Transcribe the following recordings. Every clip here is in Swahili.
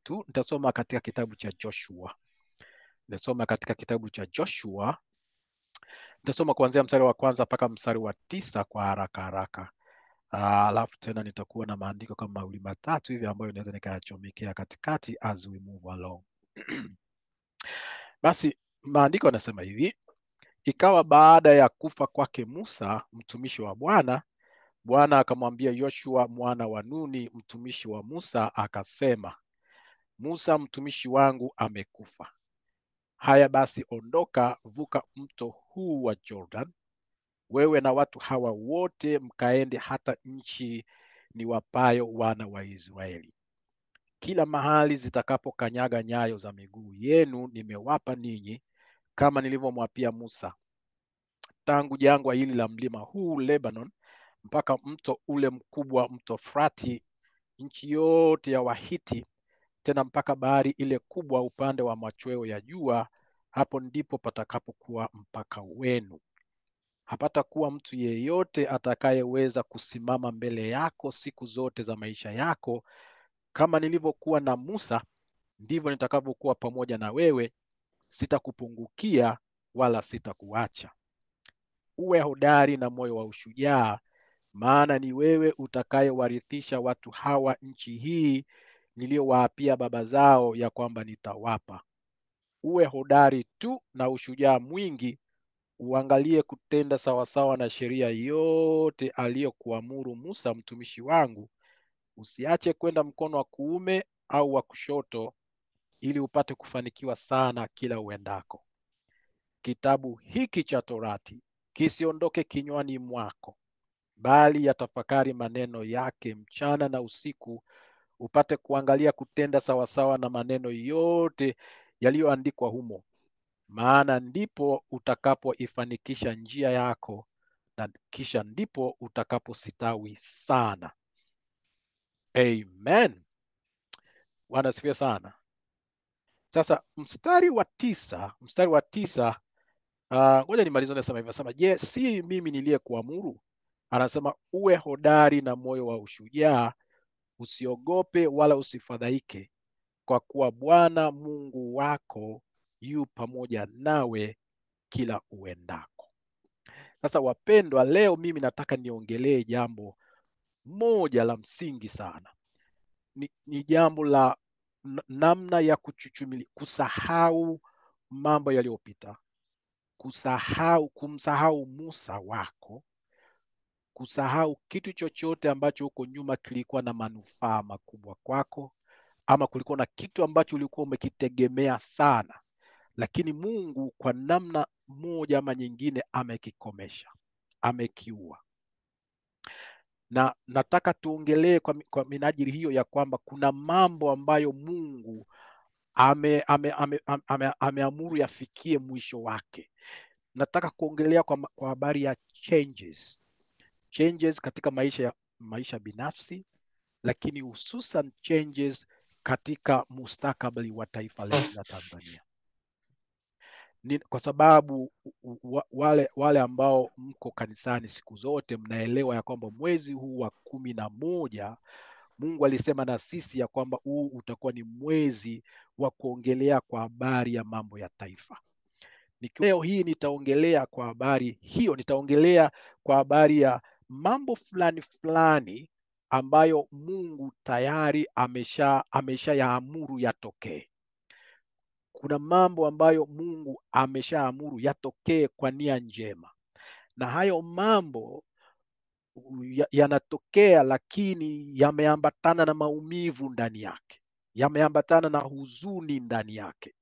tu. Nitasoma katika kitabu cha Joshua. Nitasoma katika kitabu cha Joshua. Nitasoma kuanzia mstari wa kwanza mpaka mstari wa 9 kwa haraka haraka. Alafu tena nitakuwa na maandiko kama mawili matatu hivi ambayo naweza nikayachomekea katikati as we move along. Basi maandiko yanasema hivi: ikawa baada ya kufa kwake Musa mtumishi wa Bwana, Bwana akamwambia Yoshua mwana wa Nuni mtumishi wa Musa akasema, Musa mtumishi wangu amekufa. Haya basi, ondoka, vuka mto huu wa Jordan, wewe na watu hawa wote, mkaende hata nchi niwapayo wana wa Israeli. Kila mahali zitakapokanyaga nyayo za miguu yenu nimewapa ninyi, kama nilivyomwapia Musa, tangu jangwa hili la mlima huu Lebanon mpaka mto ule mkubwa, mto Frati, nchi yote ya Wahiti, tena mpaka bahari ile kubwa upande wa machweo ya jua. Hapo ndipo patakapokuwa mpaka wenu. Hapatakuwa mtu yeyote atakayeweza kusimama mbele yako siku zote za maisha yako. Kama nilivyokuwa na Musa, ndivyo nitakavyokuwa pamoja na wewe. Sitakupungukia wala sitakuacha. Uwe hodari na moyo wa ushujaa, maana ni wewe utakayewarithisha watu hawa nchi hii niliyowaapia baba zao ya kwamba nitawapa. Uwe hodari tu na ushujaa mwingi, uangalie kutenda sawasawa na sheria yote aliyokuamuru Musa mtumishi wangu. Usiache kwenda mkono wa kuume au wa kushoto, ili upate kufanikiwa sana kila uendako. Kitabu hiki cha Torati kisiondoke kinywani mwako, bali yatafakari maneno yake mchana na usiku, upate kuangalia kutenda sawasawa na maneno yote yaliyoandikwa humo, maana ndipo utakapoifanikisha njia yako, na kisha ndipo utakapositawi sana. Amen. Bwana asifiwe sana. Sasa mstari wa 9, ngoja nimalize. Nasema hivi, nasema, je, si mimi niliyekuamuru? Anasema uwe hodari na moyo wa ushujaa, usiogope wala usifadhaike, kwa kuwa Bwana Mungu wako yu pamoja nawe kila uendako. Sasa wapendwa, leo mimi nataka niongelee jambo moja la msingi sana. Ni jambo la namna ya kusahau mambo yaliyopita, kumsahau Musa wako, kusahau kitu chochote ambacho huko nyuma kilikuwa na manufaa makubwa kwako, ama kulikuwa na kitu ambacho ulikuwa umekitegemea sana, lakini Mungu kwa namna moja ama nyingine amekikomesha, amekiua. Na nataka tuongelee kwa minajili hiyo ya kwamba kuna mambo ambayo Mungu ameamuru yafikie mwisho wake. Nataka kuongelea kwa habari ya changes katika maisha binafsi, lakini hususan changes katika mustakabali wa taifa letu la Tanzania. Kwa sababu wale ambao mko kanisani siku zote mnaelewa ya kwamba mwezi huu wa 11 Mungu alisema na sisi ya kwamba huu utakuwa ni mwezi wa kuongelea kwa habari ya mambo ya taifa. Leo hii nitaongelea kwa habari hiyo, nitaongelea kwa habari ya mambo fulani fulani ambayo Mungu tayari ameshayaamuru yatokee. Kuna mambo ambayo Mungu ameshaamuru yatokee kwa nia njema, na hayo mambo yanatokea, lakini yameambatana na maumivu ndani yake, yameambatana na huzuni ndani yake.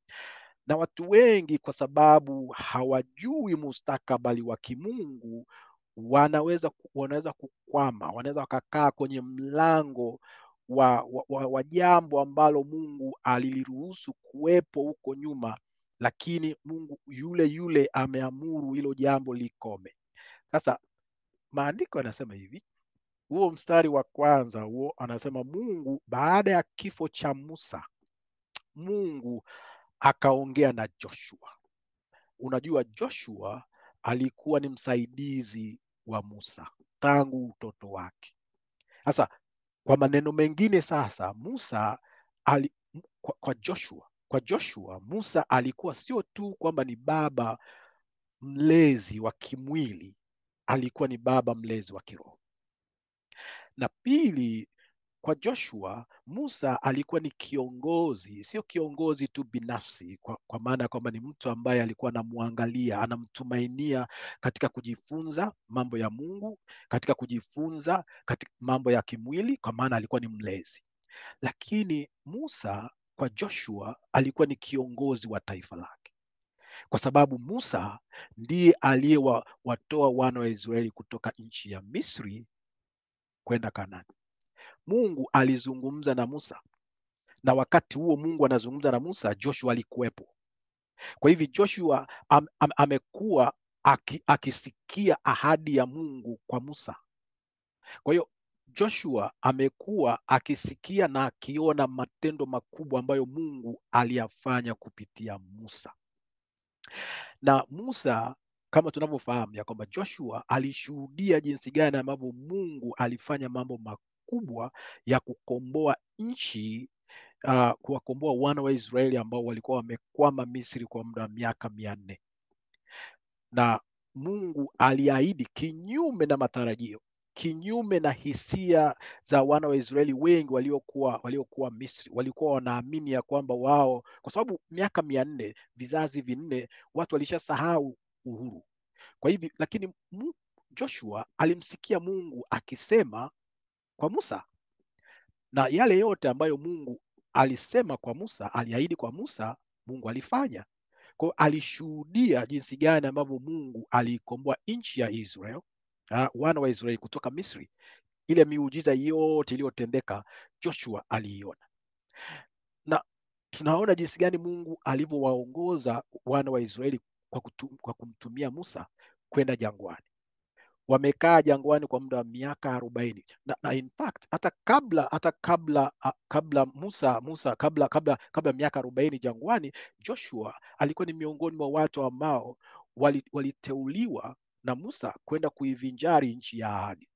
Na watu wengi kwa sababu hawajui mustakabali wa kimungu, wanaweza kukwama, wanaweza wakakaa kwenye mlango wa jambo ambalo Mungu aliliruhusu kuwepo huko nyuma, lakini Mungu yule yule ameamuru hilo jambo likome. Sasa maandiko yanasema hivi, huo mstari wa kwanza huo anasema, Mungu baada ya kifo cha Musa, Mungu akaongea na Joshua. Unajua Joshua alikuwa ni msaidizi wa Musa tangu utoto wake. Sasa kwa maneno mengine, sasa Kwa Joshua, Musa alikuwa sio tu kwamba ni baba mlezi wa kimwili, alikuwa ni baba mlezi wa kiroho. Na pili, kwa Joshua, Musa alikuwa ni kiongozi, sio kiongozi tu binafsi, kwa maana ya kwamba ni mtu ambaye alikuwa anamwangalia, anamtumainia katika kujifunza mambo ya Mungu, katika kujifunza katika mambo ya kimwili, kwa maana alikuwa ni mlezi. Lakini Musa kwa Joshua alikuwa ni kiongozi wa taifa lake, kwa sababu Musa ndiye aliyewatoa wana wa Israeli kutoka nchi ya Misri kwenda Kanaani. Mungu alizungumza na Musa, na wakati huo Mungu anazungumza na Musa, Joshua alikuwepo. Kwa hivyo Joshua amekuwa akisikia ahadi ya Mungu kwa Musa. Kwa hiyo Joshua amekuwa akisikia na akiona matendo makubwa ambayo Mungu aliyafanya kupitia Musa. Na Musa, kama tunavyofahamu ya kwamba Joshua alishuhudia jinsi gani ambavyo Mungu alifanya mambo makubwa ya kukomboa nchi, kuwakomboa wana wa Israeli ambao walikuwa wamekwama Misri kwa muda wa miaka 400. Na Mungu aliahidi kinyume na matarajio, kinyume na hisia za wana wa Israeli wengi waliokuwa Misri. Walikuwa wanaamini ya kwamba wao, kwa sababu miaka 400, vizazi vinne, watu walishasahau uhuru. Kwa hivyo, lakini Joshua alimsikia Mungu akisema kwa Musa, na yale yote ambayo Mungu alisema kwa Musa, aliahidi kwa Musa, Mungu alifanya. Kwa hiyo alishuhudia jinsi gani ambavyo Mungu aliikomboa nchi ya Israel, wana wa Israeli kutoka Misri. Ile miujiza yote iliyotendeka Joshua aliiona, na tunaona jinsi gani Mungu alivyowaongoza wana wa Israeli kwa kumtumia Musa kwenda jangwani. Wamekaa jangwani kwa muda wa miaka 40, na in fact hata kabla Musa kabla miaka 40 jangwani, Joshua alikuwa ni miongoni mwa watu ambao waliteuliwa na Musa kwenda kuivinjari nchi ya ahadi.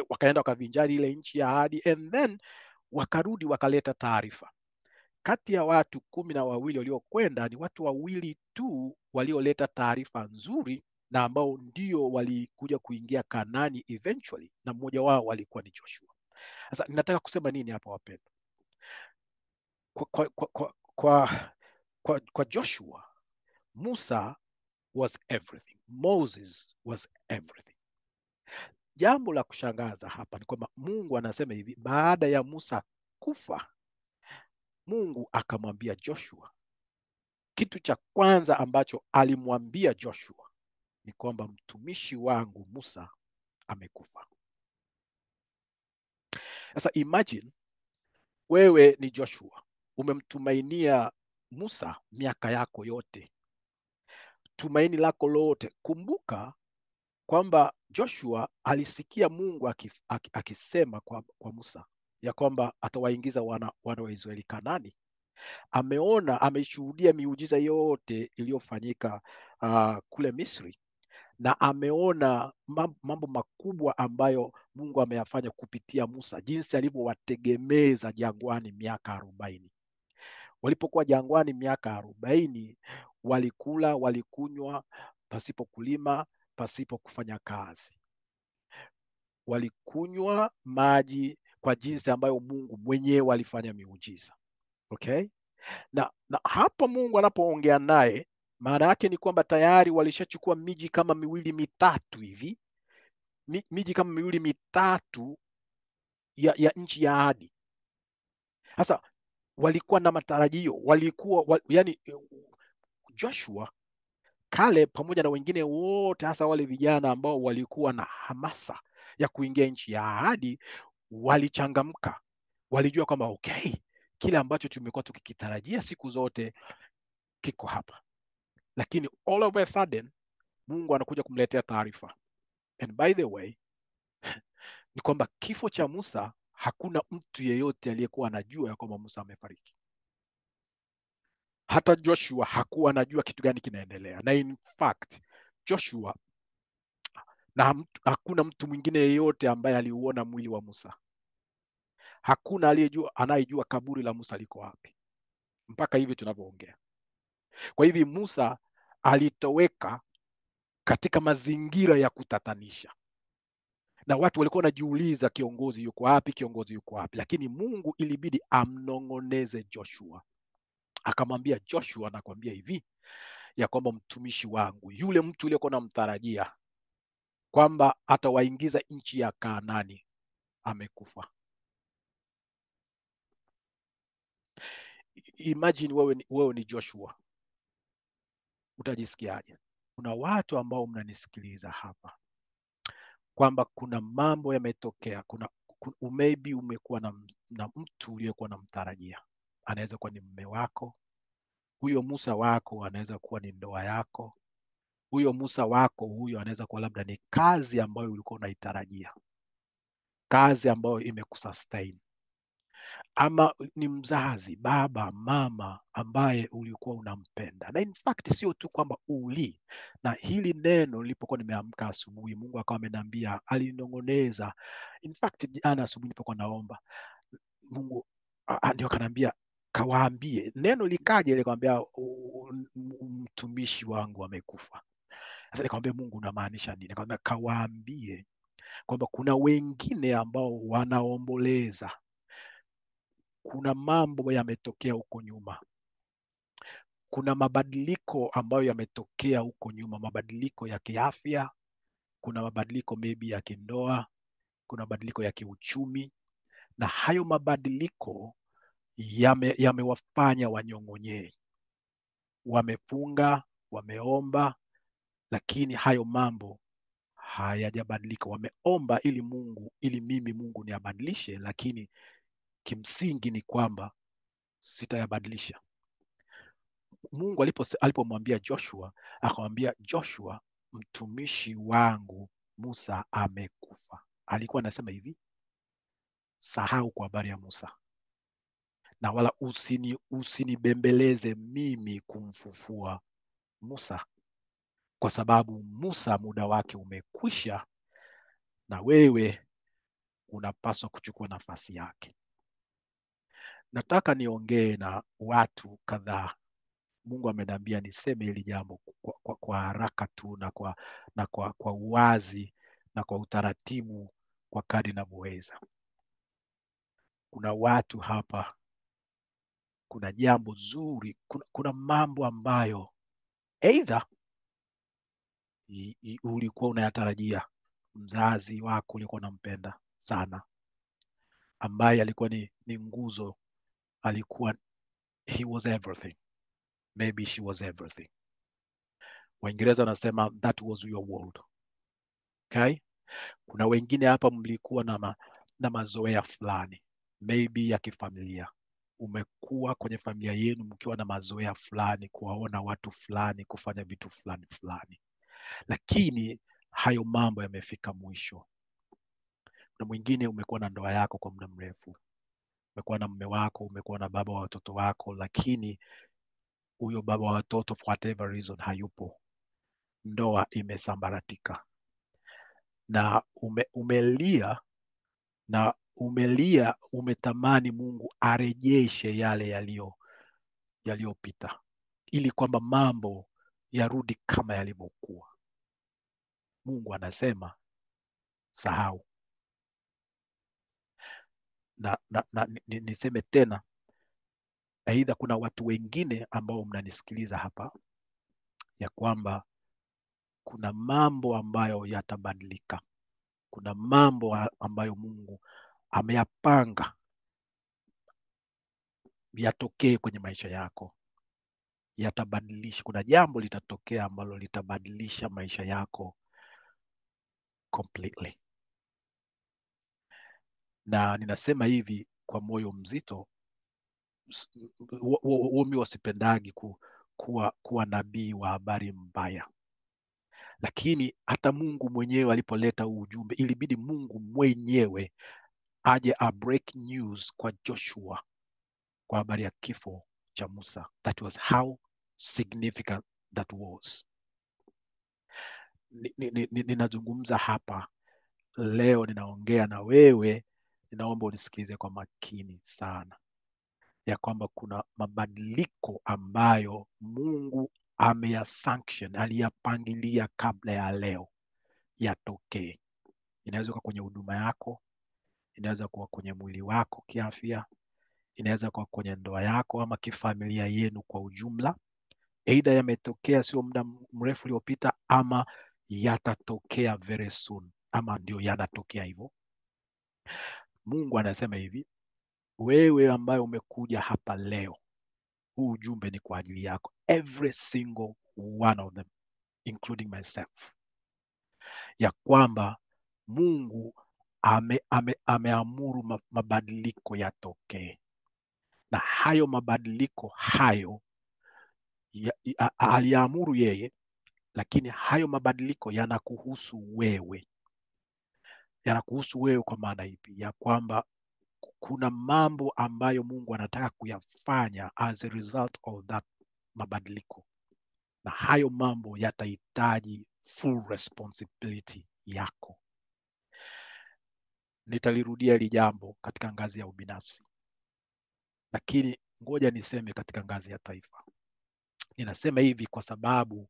Wakaenda wakavinjari ile nchi ya ahadi, and then wakarudi wakaleta taarifa. Kati ya watu 12 waliokwenda, ni watu 2 tu walioleta taarifa nzuri na ambao ndio walikuja kuingia Kanaani eventually, na mmoja wao alikuwa ni Joshua. Sasa ninataka kusema nini hapa wapendwa? Kwa Joshua, Musa was everything. Moses was everything. Jambo la kushangaza hapa ni kwamba Mungu anasema hivi, baada ya Musa kufa, Mungu akamwambia Joshua, kitu cha kwanza ambacho alimwambia Joshua ni kwamba mtumishi wangu Musa amekufa. Sasa imagine wewe ni Joshua, umemtumainia Musa miaka yako yote, tumaini lako lote. Kumbuka kwamba Joshua alisikia Mungu akisema kwa Musa ya kwamba atawaingiza wana wa Israeli Kanaani. Ameona, ameshuhudia miujiza yote iliyofanyika kule Misri, na ameona mambo makubwa ambayo Mungu ameyafanya kupitia Musa, jinsi alivyowategemeza jangwani miaka 40. Walipokuwa jangwani miaka 40, walikula, walikunywa pasipo kulima, pasipo kufanya kazi. Walikunywa maji kwa jinsi ambayo Mungu mwenyewe alifanya miujiza. Okay? Na hapa Mungu anapoongea naye, maana yake ni kwamba tayari walishachukua miji kama 2-3 hivi, miji kama 2-3 ya nchi ya ahadi. Sasa walikuwa na matarajio, yani Joshua, Caleb pamoja na wengine wote, hasa wale vijana ambao walikuwa na hamasa ya kuingia nchi ya ahadi, walichangamka. Walijua kwamba okay, kile ambacho tumekuwa tukikitarajia siku zote kiko hapa. Lakini all of a sudden Mungu anakuja kumletea taarifa. And by the way, ni kwamba kifo cha Musa, hakuna mtu yeyote aliyekuwa anajua ya kwamba Musa amefariki. Hata Joshua hakuwa anajua kitu gani kinaendelea. Na in fact, Joshua na hakuna mtu mwingine yeyote ambaye aliuona mwili wa Musa. Hakuna anayejua kaburi la Musa liko wapi. mpaka hivi tunavyoongea. Kwa hivi Musa alitoweka katika mazingira ya kutatanisha, na watu walikuwa wanajiuliza kiongozi yuko wapi, kiongozi yuko wapi? Lakini Mungu ilibidi amnong'oneze Joshua, akamwambia Joshua, nakwambia hivi ya kwamba mtumishi wangu yule mtu uliyekuwa namtarajia kwamba atawaingiza nchi ya Kanaani amekufa. Imagine wewe ni Joshua, utajisikiaje? Kuna watu ambao mnanisikiliza hapa kwamba kuna mambo yametokea, maybe umekuwa na mtu uliyekuwa namtarajia, anaweza kuwa ni mume wako, huyo Musa wako anaweza kuwa ni ndoa yako, huyo Musa wako huyo anaweza kuwa labda ni kazi ambayo ulikuwa unaitarajia, kazi ambayo imekusustain, ama ni mzazi, baba, mama ambaye ulikuwa unampenda. Na in fact sio tu kwamba na hili neno nilipokuwa nimeamka asubuhi, Mungu akawa ameniambia, alinong'oneza. In fact jana asubuhi nilipokuwa naomba, Mungu ndio akaniambia kawaambie, neno likaje, likamwambia mtumishi wangu amekufa. Sasa nikamwambia Mungu unamaanisha nini? Nikamwambia kawaambie kwamba kuna wengine ambao wanaomboleza, kuna mambo yametokea huko nyuma, kuna mabadiliko ambayo yametokea huko nyuma, mabadiliko ya kiafya, kuna mabadiliko maybe ya kindoa, kuna mabadiliko ya kiuchumi, na hayo mabadiliko yamewafanya wanyong'onyee, wamefunga, wameomba, lakini hayo mambo hayajabadilika. Wameomba ili mimi Mungu niabadilishe, lakini kimsingi ni kwamba sitayabadilisha. Mungu alipomwambia Joshua, akamwambia Joshua, mtumishi wangu Musa amekufa. Alikuwa anasema hivi, sahau kwa habari ya Musa, na wala usinibembeleze mimi kumfufua Musa, kwa sababu Musa muda wake umekwisha, na wewe unapaswa kuchukua nafasi yake. Nataka niongee na watu kadhaa. Mungu ameniambia niseme hili jambo kwa haraka tu na kwa uwazi na kwa utaratibu kwa kadri ninavyoweza. Kuna watu hapa, kuna jambo zuri, kuna mambo ambayo either ulikuwa unayatarajia, mzazi wako ulikuwa unampenda sana, ambaye alikuwa ni nguzo, alikuwa he was everything, maybe she was everything. Waingereza wanasema that was your world. Okay? Kuna wengine hapa mlikuwa na mazoea fulani, maybe ya kifamilia. Umekuwa kwenye familia yenu mkiwa na mazoea fulani, kuwaona watu fulani kufanya vitu fulani fulani, lakini hayo mambo yamefika mwisho. Na mwingine umekuwa na ndoa yako kwa muda mrefu, umekuwa na mume wako, umekuwa na baba wa watoto wako, lakini huyo baba wa watoto for whatever reason hayupo, ndoa imesambaratika, na umelia na umetamani Mungu arejeshe yale yaliyopita, ili kwamba mambo yarudi kama yalivyokuwa. Mungu anasema sahau. Na niseme tena, aidha kuna watu wengine ambao mnanisikiliza hapa, ya kwamba kuna mambo ambayo yatabadilika, kuna mambo ambayo Mungu ameyapanga yatokee kwenye maisha yako, yatabadilisha. Kuna jambo litatokea ambalo litabadilisha maisha yako completely. Na ninasema hivi kwa moyo mzito. Mimi wasipendagi kuwa nabii wa habari mbaya, lakini hata Mungu mwenyewe alipoleta huu ujumbe, ilibidi Mungu mwenyewe aje a break news kwa Joshua kwa habari ya kifo cha Musa. That was how significant that was. Ninazungumza hapa leo, ninaongea na wewe, ninaomba unisikize kwa makini sana. ya kwamba kuna mabadiliko ambayo Mungu ameyasanction, aliyapangilia kabla ya leo yatokee. Inaweza kuwa kwenye huduma yako, inaweza kuwa kwenye mwili wako kiafya, inaweza kuwa kwenye ndoa yako ama kifamilia yenu kwa ujumla. Aidha yametokea sio muda mrefu uliopita, ama yatatokea very soon, ama ndio yanatokea hivyo. Mungu anasema hivi, wewe ambaye umekuja hapa leo, huu ujumbe ni kwa ajili yako, every single one of them, including myself, ya kwamba Mungu ameamuru mabadiliko yatokee, na hayo mabadiliko hayo aliamuru yeye, lakini hayo mabadiliko yanakuhusu wewe. Yanakuhusu wewe kwa maana ipi? Ya kwamba kuna mambo ambayo Mungu anataka kuyafanya as a result of that mabadiliko, na hayo mambo yatahitaji full responsibility yako. Nitalirudia hili jambo katika ngazi ya ubinafsi, lakini ngoja niseme katika ngazi ya taifa. Ninasema hivi kwa sababu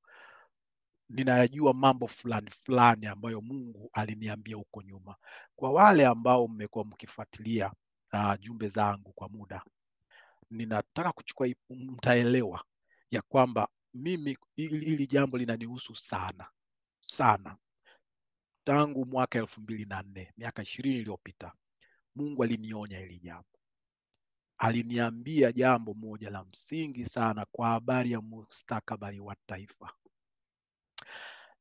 ninayajua mambo fulani fulani ambayo Mungu aliniambia huko nyuma. Kwa wale ambao mmekuwa mkifuatilia jumbe zangu kwa muda, ninataka kuchukua, mtaelewa ya kwamba mimi hili jambo linanihusu sana sana. Tangu mwaka 2004, miaka 20 iliyopita, Mungu alinionya hili jambo. Aliniambia jambo moja la msingi sana kwa habari ya mustakabali wa taifa,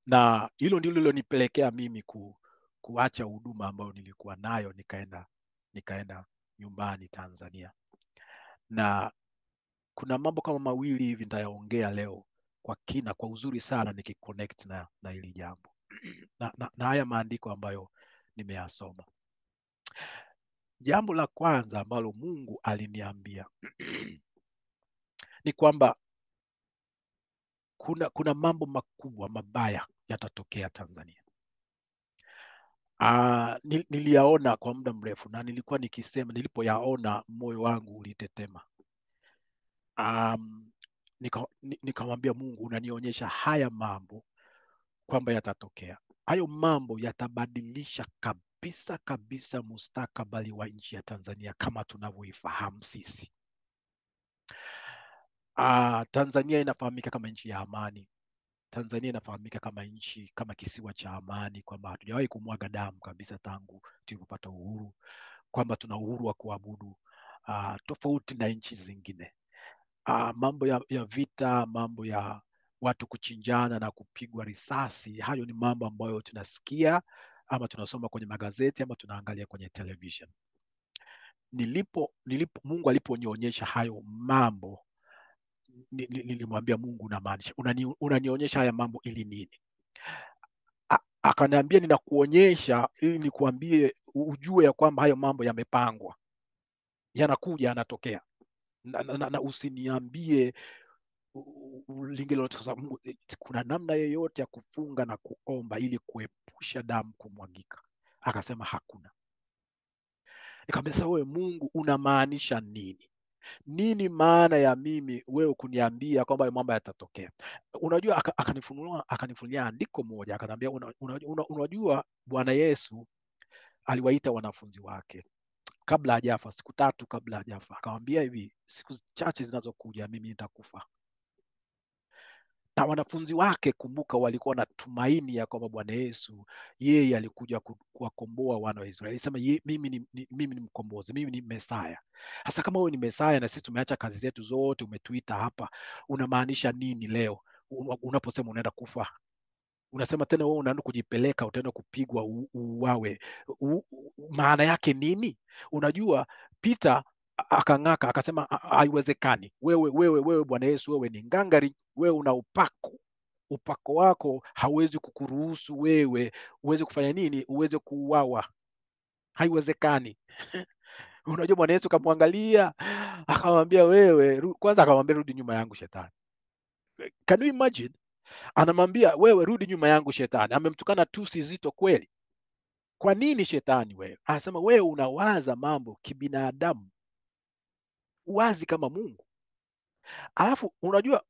na hilo ndilo lilonipelekea mimi kuacha huduma ambayo nilikuwa nayo, nikaenda nyumbani Tanzania. Na kuna mambo kama mawili hivi nitayaongea leo kwa kina, kwa uzuri sana, nikiconnect na hili jambo na haya maandiko ambayo nimeyasoma. Jambo la kwanza ambalo Mungu aliniambia ni kwamba kuna mambo makubwa mabaya yatatokea Tanzania. Niliyaona kwa muda mrefu, na nilikuwa nikisema, nilipoyaona moyo wangu ulitetema. Nikamwambia Mungu, unanionyesha haya mambo kwamba yatatokea. Hayo mambo yatabadilisha kabisa kabisa mustakabali wa nchi ya Tanzania kama tunavyoifahamu sisi. Tanzania inafahamika kama nchi ya amani. Tanzania inafahamika kama nchi, kama kisiwa cha amani, kwamba hatujawahi kumwaga damu kabisa tangu tulipopata uhuru, kwamba tuna uhuru wa kuabudu, tofauti na nchi zingine. Mambo ya vita, mambo ya watu kuchinjana na kupigwa risasi, hayo ni mambo ambayo tunasikia ama tunasoma kwenye magazeti ama tunaangalia kwenye television. Mungu aliponionyesha hayo mambo, nilimwambia Mungu, unamaanisha, unanionyesha haya mambo ili nini? Akaniambia, ninakuonyesha ili nikuambie, ujue ya kwamba hayo mambo yamepangwa, yanakuja, yanatokea, na usiniambie lingelotaka Mungu kuna namna yoyote ya kufunga na kuomba ili kuepusha damu kumwagika. Akasema hakuna. Nikamwambia, sasa wewe Mungu unamaanisha nini? Nini maana ya mimi wewe kuniambia kwamba mambo yatatokea? Unajua, akanifunulia andiko moja, akaniambia, unajua Bwana Yesu aliwaita wanafunzi wake kabla hajafa, siku 3 kabla hajafa, akamwambia hivi, siku chache zinazokuja mimi nitakufa. Na wanafunzi wake, kumbuka, walikuwa na tumaini ya kwamba Bwana Yesu yeye alikuja kuwakomboa wana wa Israeli. Alisema mimi ni mkombozi, mimi ni Mesaya. Hasa kama wewe ni Mesaya na sisi tumeacha kazi zetu zote, umetuita hapa, unamaanisha nini leo unaposema unaenda kufa? Unasema tena wewe unaenda kujipeleka, utaenda kupigwa, uwawe. Maana yake nini? Unajua, Peter akang'aka akasema, haiwezekani. Wewe Bwana Yesu, wewe ni ngangari, wewe una upako wako hawezi kukuruhusu wewe uweze kufanya nini, uweze kuuawa, haiwezekani. Unajua, Bwana Yesu akamwangalia akamwambia, wewe kwanza, akamwambia, rudi nyuma yangu Shetani. Can you imagine? Anamwambia, wewe rudi nyuma yangu Shetani. Amemtukana tusi zito kweli. Kwa nini Shetani wewe? Anasema wewe unawaza mambo kibinadamu, wazi kama Mungu. Alafu unajua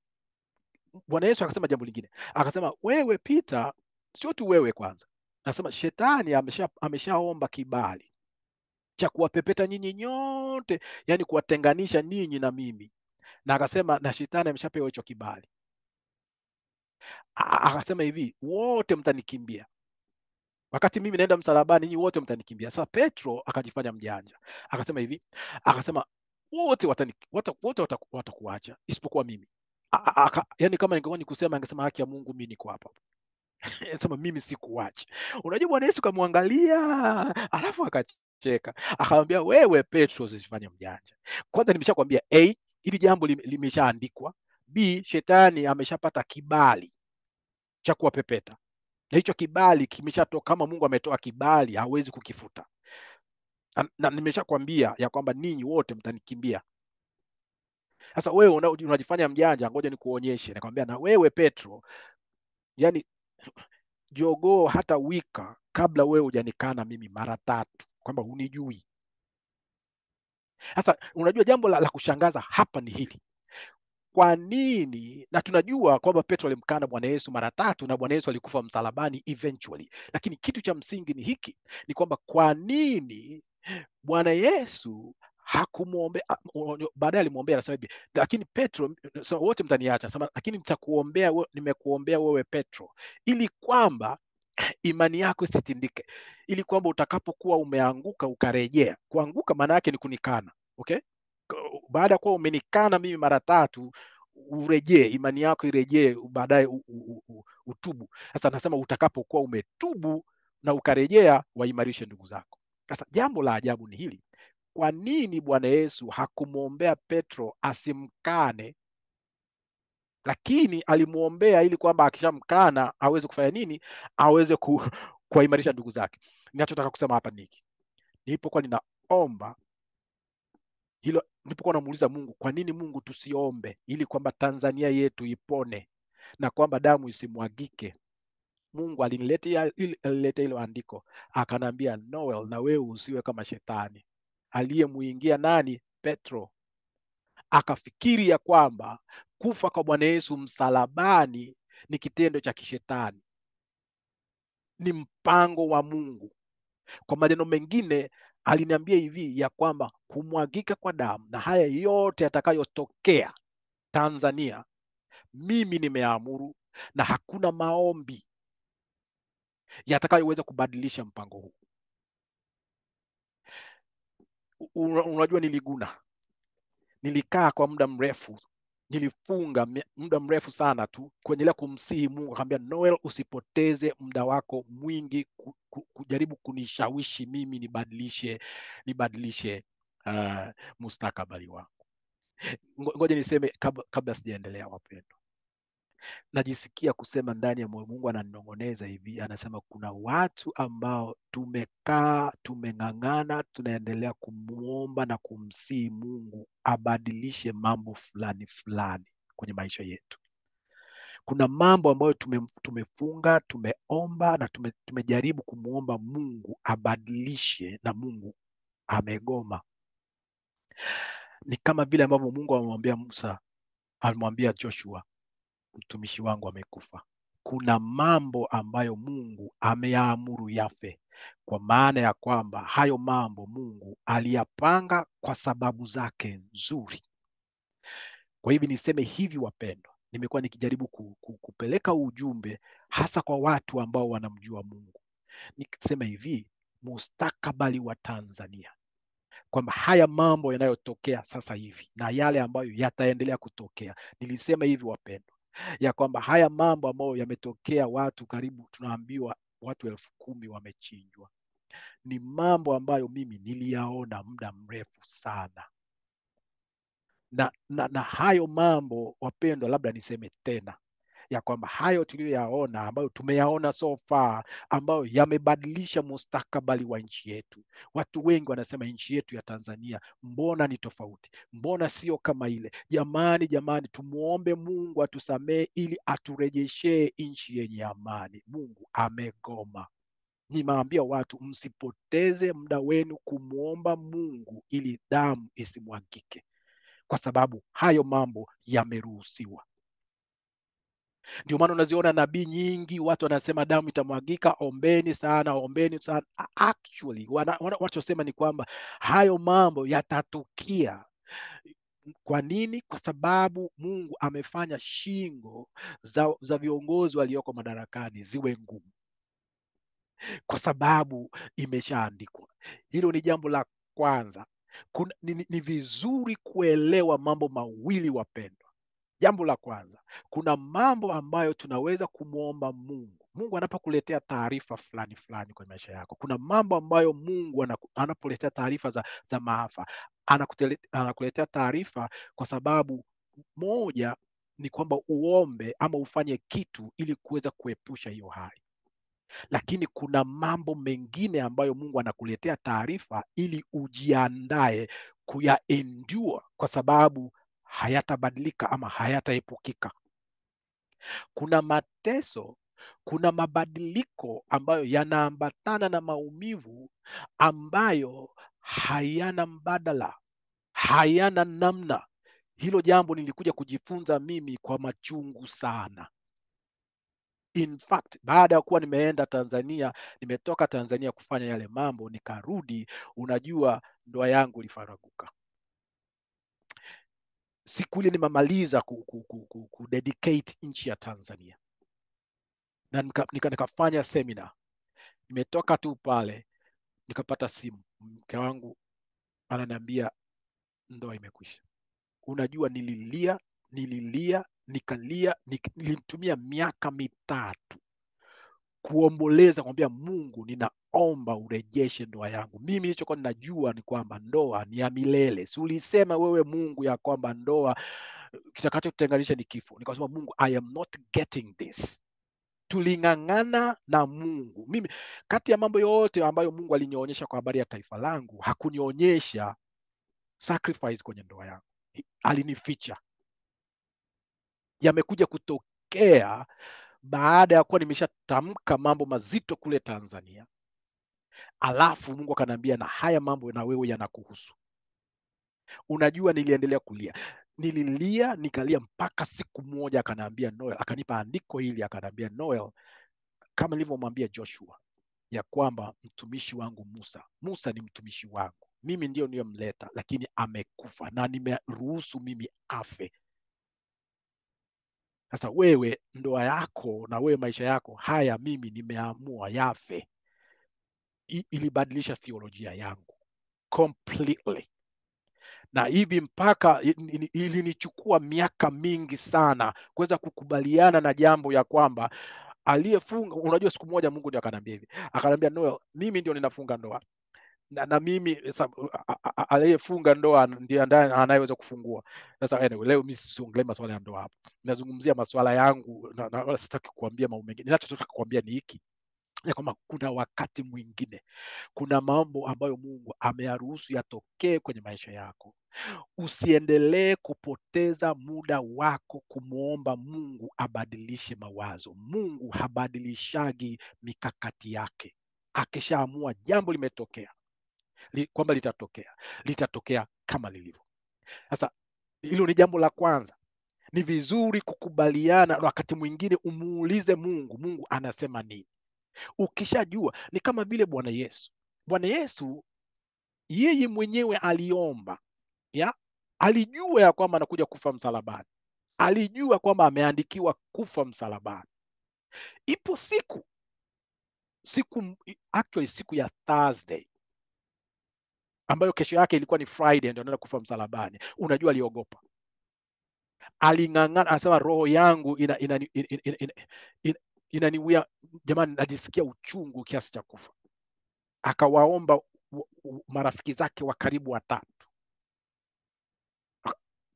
Bwana Yesu akasema jambo lingine, akasema wewe Peter, sio tu wewe kwanza, nasema shetani ameshaomba kibali cha kuwapepeta nyinyi nyote, yani kuwatenganisha ninyi na mimi, na akasema na shetani ameshapewa hicho kibali. Akasema hivi, wote mtanikimbia wakati mimi naenda msalabani, nyinyi wote mtanikimbia. Sasa Petro akajifanya mjanja, akasema hivi, akasema wote watakuacha isipokuwa mimi. Yani kama ningekuwa ni kusema, angesema haki ya Mungu, mimi niko hapa. Anasema mimi sikuachi. Unajua Bwana Yesu kamwangalia, alafu akacheka, akamwambia wewe Petro, usifanye mjanja. Kwanza nimeshakwambia A, ili jambo limeshaandikwa. B, shetani ameshapata kibali cha kuwapepeta, na hicho kibali kimeshatoka. Kama Mungu ametoa kibali, hawezi kukifuta. Na nimeshakwambia ya kwamba ninyi wote mtanikimbia. Sasa wewe unajifanya mjanja, ngoja nikuonyeshe. Nakwambia na wewe Petro, yani jogoo hata wika kabla wewe hujanikana mimi mara 3 kwamba hunijui. Sasa unajua jambo la kushangaza hapa ni hili. Kwa nini? Na tunajua kwamba Petro alimkana Bwana Yesu mara 3 na Bwana Yesu alikufa msalabani eventually. Lakini kitu cha msingi ni hiki, ni kwamba kwa nini Bwana Yesu hakumwombea? Baadaye alimwombea, anasema hivi, lakini Petro, so wote mtaniacha, sema lakini nitakuombea, nimekuombea wewe Petro, ili kwamba imani yako isitindike, ili kwamba utakapokuwa umeanguka ukarejea. Kuanguka maana yake ni kunikana, okay? Baada ya kuwa umenikana mimi mara 3, urejee, imani yako irejee, baadaye utubu. Sasa nasema utakapokuwa umetubu na ukarejea, waimarishe ndugu zako. Sasa jambo la ajabu ni hili, kwa nini Bwana Yesu hakumwombea Petro asimkane, lakini alimwombea ili kwamba akishamkana aweze kufanya nini? Aweze kuwaimarisha ndugu zake. Ninachotaka kusema hapa niki, nilipokuwa ninaomba hilo, nilipokuwa namuuliza Mungu, kwa nini Mungu tusiombe ili kwamba Tanzania yetu ipone na kwamba damu isimwagike? Mungu aliniletea hilo andiko, akanambia, Noel, na wewe usiwe kama shetani aliyemuingia nani? Petro. Akafikiri ya kwamba kufa kwa Bwana Yesu msalabani ni kitendo cha kishetani, ni mpango wa Mungu. Kwa maneno mengine, aliniambia hivi ya kwamba kumwagika kwa damu na haya yote yatakayotokea Tanzania, mimi nimeamuru, na hakuna maombi yatakayoweza kubadilisha mpango huu. Unajua, nilikaa kwa muda mrefu, nilifunga muda mrefu sana tu kuendelea kumsihi Mungu. Akamwambia, Noel, usipoteze muda wako mwingi kujaribu kunishawishi mimi nibadilishe mustakabali wangu. Ngoja niseme kabla sijaendelea, wapendwa, najisikia kusema ndani ya moyo, Mungu ananinong'oneza hivi, anasema kuna watu ambao tumekaa, tumeng'ang'ana, tunaendelea kumuomba na kumsihi Mungu abadilishe mambo fulani fulani kwenye maisha yetu. Kuna mambo ambayo tumefunga, tumeomba na tumejaribu kumuomba Mungu abadilishe, na Mungu amegoma. Ni kama vile ambavyo Mungu amemwambia Musa, alimwambia Joshua, mtumishi wangu amekufa. Kuna mambo ambayo Mungu ameyaamuru yafe, kwa maana ya kwamba hayo mambo Mungu aliyapanga kwa sababu zake nzuri. Kwa hivyo niseme hivi, wapendwa, nimekuwa nikijaribu kupeleka ujumbe hasa kwa watu ambao wanamjua Mungu, nikisema hivi, mustakabali wa Tanzania, kwamba haya mambo yanayotokea sasa hivi na yale ambayo yataendelea kutokea. Nilisema hivi, wapendwa, ya kwamba haya mambo ambayo yametokea, watu karibu, tunaambiwa watu 10,000 wamechinjwa, ni mambo ambayo mimi niliyaona muda mrefu sana. Na hayo mambo, wapendwa, labda niseme tena ya kwamba hayo tuliyoyaona, ambayo tumeyaona so far, ambayo yamebadilisha mustakabali wa nchi yetu. Watu wengi wanasema nchi yetu ya Tanzania mbona ni tofauti, mbona sio kama ile. Jamani, tumuombe Mungu atusamee ili aturejeshe nchi yenye amani. Mungu amegoma. Nimeambia watu msipoteze muda wenu kumwomba Mungu ili damu isimwagike. kwa sababu hayo mambo yameruhusiwa. Ndio maana unaziona nabii nyingi, watu wanasema damu itamwagika, ombeni sana, ombeni sana. Actually wanachosema ni kwamba hayo mambo yatatukia. Kwa nini? Kwa sababu Mungu amefanya shingo za viongozi walioko madarakani ziwe ngumu, kwa sababu imeshaandikwa. Hilo ni jambo la kwanza. Ni vizuri kuelewa mambo mawili, wapendwa. Jambo la kwanza, kuna mambo ambayo tunaweza kumwomba Mungu. Mungu anapokuletea taarifa fulani fulani kwenye maisha yako, kuna mambo ambayo Mungu anapoletea taarifa za maafa, anakuletea taarifa kwa sababu moja ni kwamba uombe ama ufanye kitu ili kuweza kuepusha hiyo hali. Lakini kuna mambo mengine ambayo Mungu anakuletea taarifa ili ujiandae kuyaendure, kwa sababu hayatabadilika ama hayataepukika. Kuna mateso, kuna mabadiliko ambayo yanaambatana na maumivu ambayo hayana mbadala, hayana namna. Hilo jambo nilikuja kujifunza mimi kwa machungu sana. In fact, baada ya kuwa nimeenda Tanzania, nimetoka Tanzania kufanya yale mambo, nikarudi, unajua ndoa yangu ilifaraguka. Siku ile nimemaliza kudedicate nchi ya Tanzania na nikafanya seminar. Nimetoka tu pale, nikapata simu, mke wangu ananiambia ndoa imekwisha. Unajua nililia, nikalia, nilitumia miaka mitatu kuomboleza, kumwambia Mungu, ninaomba urejeshe ndoa yangu. Mimi nilichokuwa ninajua ni kwamba ndoa ni ya milele. Si ulisema wewe Mungu ya kwamba ndoa kitakachotenganisha ni kifo? Nikasema Mungu, I am not getting this. Tuling'ang'ana na Mungu. Mimi kati ya mambo yote ambayo Mungu alinionyesha kwa habari ya taifa langu, hakunionyesha sacrifice kwenye ndoa yangu. Alinificha. Yamekuja kutokea baada ya kuwa nimeshatamka mambo mazito kule Tanzania, alafu Mungu akaniambia na haya mambo na wewe yanakuhusu. Unajua, niliendelea kulia, nililia, nikalia mpaka siku moja akaniambia Noel, akanipa andiko hili, akaniambia Noel, kama nilivyomwambia Joshua ya kwamba mtumishi wangu Musa ni mtumishi wangu, mimi ndio niliyomleta, lakini amekufa na nimeruhusu mimi afe. Sasa wewe, ndoa yako na wewe maisha yako haya, mimi nimeamua yafe. Ilibadilisha theolojia yangu completely, na hivi mpaka ilinichukua miaka mingi sana kuweza kukubaliana na jambo ya kwamba aliyefunga. Unajua, siku moja Mungu ndio akaniambia hivi, akaniambia Noel, mimi ndio ninafunga ndoa na mimi aliyefunga ndoa ndiye anayeweza kufungua. Sasa anyway, leo mimi siongelee masuala ya ndoa hapo, nazungumzia masuala yangu na sitaki kuambia mambo mengi. Ninachotaka kuambia ni hiki, ya kwamba kuna wakati mwingine, kuna mambo ambayo Mungu ameyaruhusu yatokee kwenye maisha yako. Usiendelee kupoteza muda wako kumwomba Mungu abadilishe mawazo. Mungu habadilishagi mikakati yake. Akishaamua jambo limetokea, kwamba litatokea kama lilivyo. Sasa hilo ni jambo la kwanza. Ni vizuri kukubaliana, wakati mwingine umuulize Mungu, Mungu anasema nini? Ukishajua, ni kama vile Bwana Yesu yeye mwenyewe aliomba, alijua ya kwamba anakuja kufa msalabani, alijua kwamba ameandikiwa kufa msalabani. Ipo siku ya Thursday ambayo kesho yake ilikuwa ni Friday, ndio anaenda kufa msalabani. Unajua aliogopa, aling'ang'ana, anasema roho yangu inaniwia, jamani, najisikia uchungu kiasi cha kufa. Akawaomba marafiki zake wa karibu watatu,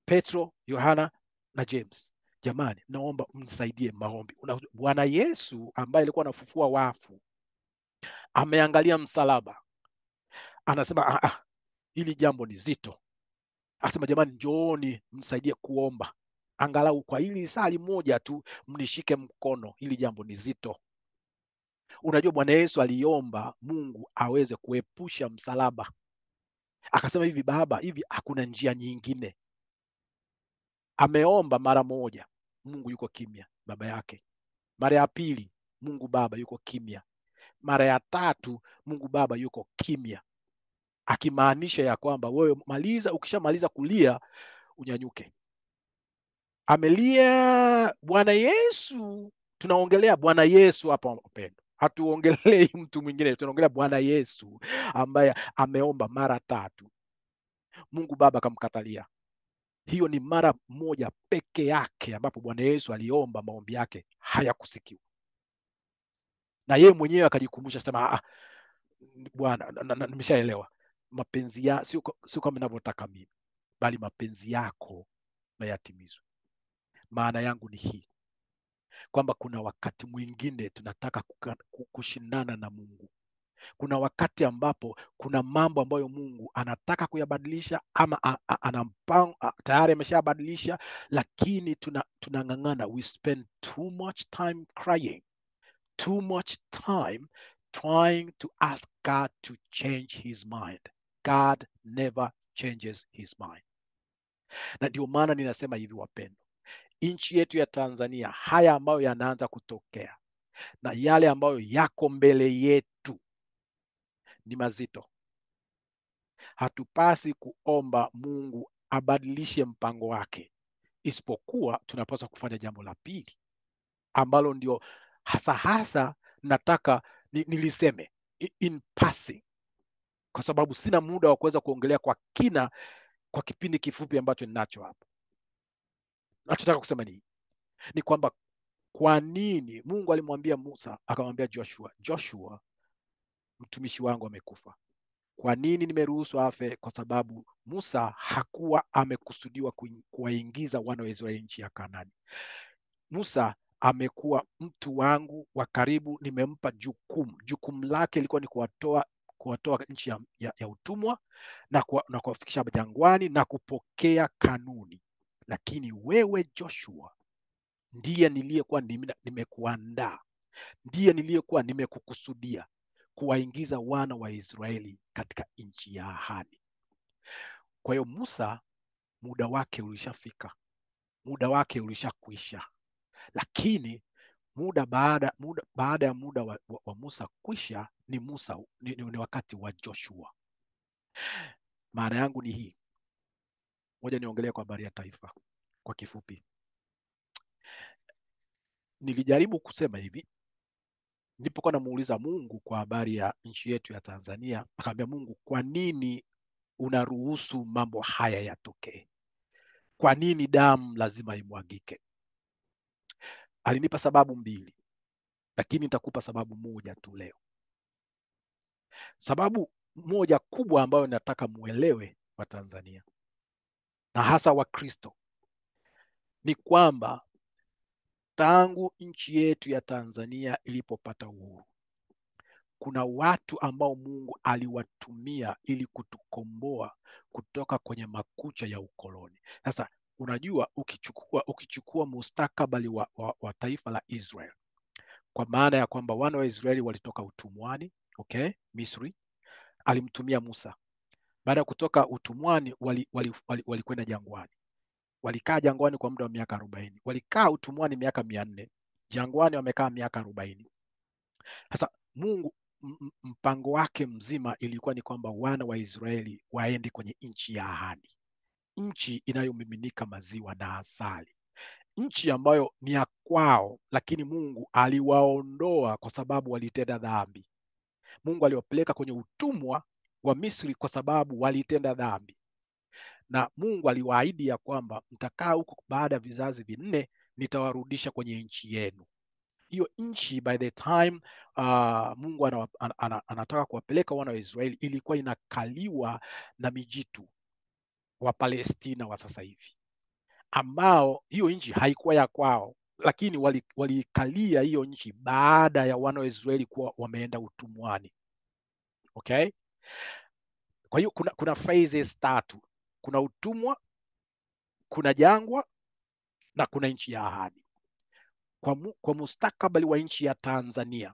Petro, Yohana na James, jamani, naomba mnisaidie maombi. Bwana Yesu ambaye alikuwa anafufua wafu ameangalia msalaba, anasema hili jambo ni zito. Asema, jamani, njooni mnisaidie kuomba, angalau kwa hili sali moja tu, mnishike mkono, hili jambo ni zito. Unajua, Bwana Yesu aliomba Mungu aweze kuepusha msalaba. Akasema hivi, Baba, hivi hakuna njia nyingine, Ameomba mara moja, Mungu yuko kimya, baba yake. Mara ya pili, Mungu Baba yuko kimya. Mara ya tatu, Mungu Baba yuko kimya, akimaanisha ya kwamba wewe maliza, ukishamaliza kulia unyanyuke. Amelia Bwana Yesu, tunaongelea Bwana Yesu hapa wapendwa, hatuongelei mtu mwingine, tunaongelea Bwana Yesu ambaye ameomba mara tatu, Mungu Baba akamkatalia. Hiyo ni mara moja peke yake ambapo Bwana Yesu aliomba maombi yake hayakusikiwa, na yeye mwenyewe akajikumbusha sema, Bwana, nimeshaelewa, mapenzi ya sio kama ninavyotaka mimi, bali mapenzi yako na yatimizwe. Maana yangu ni hii kwamba kuna wakati mwingine tunataka kushindana na Mungu. Kuna wakati ambapo kuna mambo ambayo Mungu anataka kuyabadilisha ama tayari ameshabadilisha, lakini tunang'ang'ana. We spend too much time crying, too much time trying to ask God to change his mind. God never changes his mind. Na ndio maana ninasema hivi wapendwa, nchi yetu ya Tanzania, haya ambayo yanaanza kutokea na yale ambayo yako mbele yetu ni mazito. Hatupasi kuomba Mungu abadilishe mpango wake, isipokuwa tunapaswa kufanya jambo la pili ambalo ndio hasa nataka niliseme in passing, kwa sababu sina muda wa kuweza kuongelea kwa kina kwa kipindi kifupi ambacho ninacho hapa. Nachotaka kusema ni kwamba kwa nini Mungu alimwambia Musa, akamwambia Joshua, mtumishi wangu amekufa. Kwa nini nimeruhusu afe? Kwa sababu Musa hakuwa amekusudiwa kuwaingiza wana wa Israeli nchi ya Kanaani. Musa amekuwa mtu wangu wa karibu, nimempa jukumu lake ilikuwa ni kuwatoa nchi ya utumwa na kuwafikisha jangwani na kupokea kanuni. Lakini wewe Joshua, ndiye niliyekuwa nimekuandaa, ndiye niliyekuwa nimekukusudia kuwaingiza wana wa Israeli katika nchi ya ahadi. Kwa hiyo Musa, muda wake ulishafika, muda wake ulishakwisha. Lakini baada ya muda wa Musa kwisha, ni wakati wa Joshua. Maana yangu ni hii, moja niongelee kwa habari ya taifa kwa kifupi. Nilijaribu kusema hivi nilipokuwa namuuliza Mungu kwa habari ya nchi yetu ya Tanzania, akamwambia Mungu, kwa nini unaruhusu mambo haya yatokee? Kwa nini damu lazima imwagike? Alinipa sababu mbili, lakini nitakupa sababu moja tu leo. Sababu moja kubwa ambayo nataka muelewe wa Tanzania na hasa Wakristo ni kwamba tangu nchi yetu ya Tanzania ilipopata uhuru, kuna watu ambao Mungu aliwatumia ili kutukomboa kutoka kwenye makucha ya ukoloni. Sasa unajua, ukichukua mustakabali wa taifa la Israel, kwa maana ya kwamba wana wa Israeli walitoka utumwani, Misri, alimtumia Musa. Baada ya kutoka utumwani walikwenda jangwani. Walikaa jangwani kwa muda wa miaka 40. Walikaa utumwani miaka 400. Jangwani wamekaa miaka 40. Sasa Mungu mpango wake mzima ilikuwa ni kwamba wana wa Israeli waende kwenye nchi ya ahadi, nchi inayomiminika maziwa na asali, nchi ambayo ni ya kwao, lakini Mungu aliwaondoa kwa sababu walitenda dhambi. Mungu aliwapeleka kwenye utumwa wa Misri kwa sababu walitenda dhambi, na Mungu aliwaahidi ya kwamba mtakaa huko baada ya vizazi 4, nitawarudisha kwenye nchi yenu. Hiyo nchi by the time Mungu anataka kuwapeleka wana wa Israeli ilikuwa inakaliwa na mijitu wa Palestina wa sasa hivi, ambao hiyo nchi haikuwa ya kwao, lakini walikalia hiyo nchi baada ya wana wa Israeli kuwa wameenda utumwani. Kwa hiyo kuna phases 3. Kuna utumwa, kuna jangwa na kuna nchi ya ahadi. Kwa mustakabali wa nchi ya Tanzania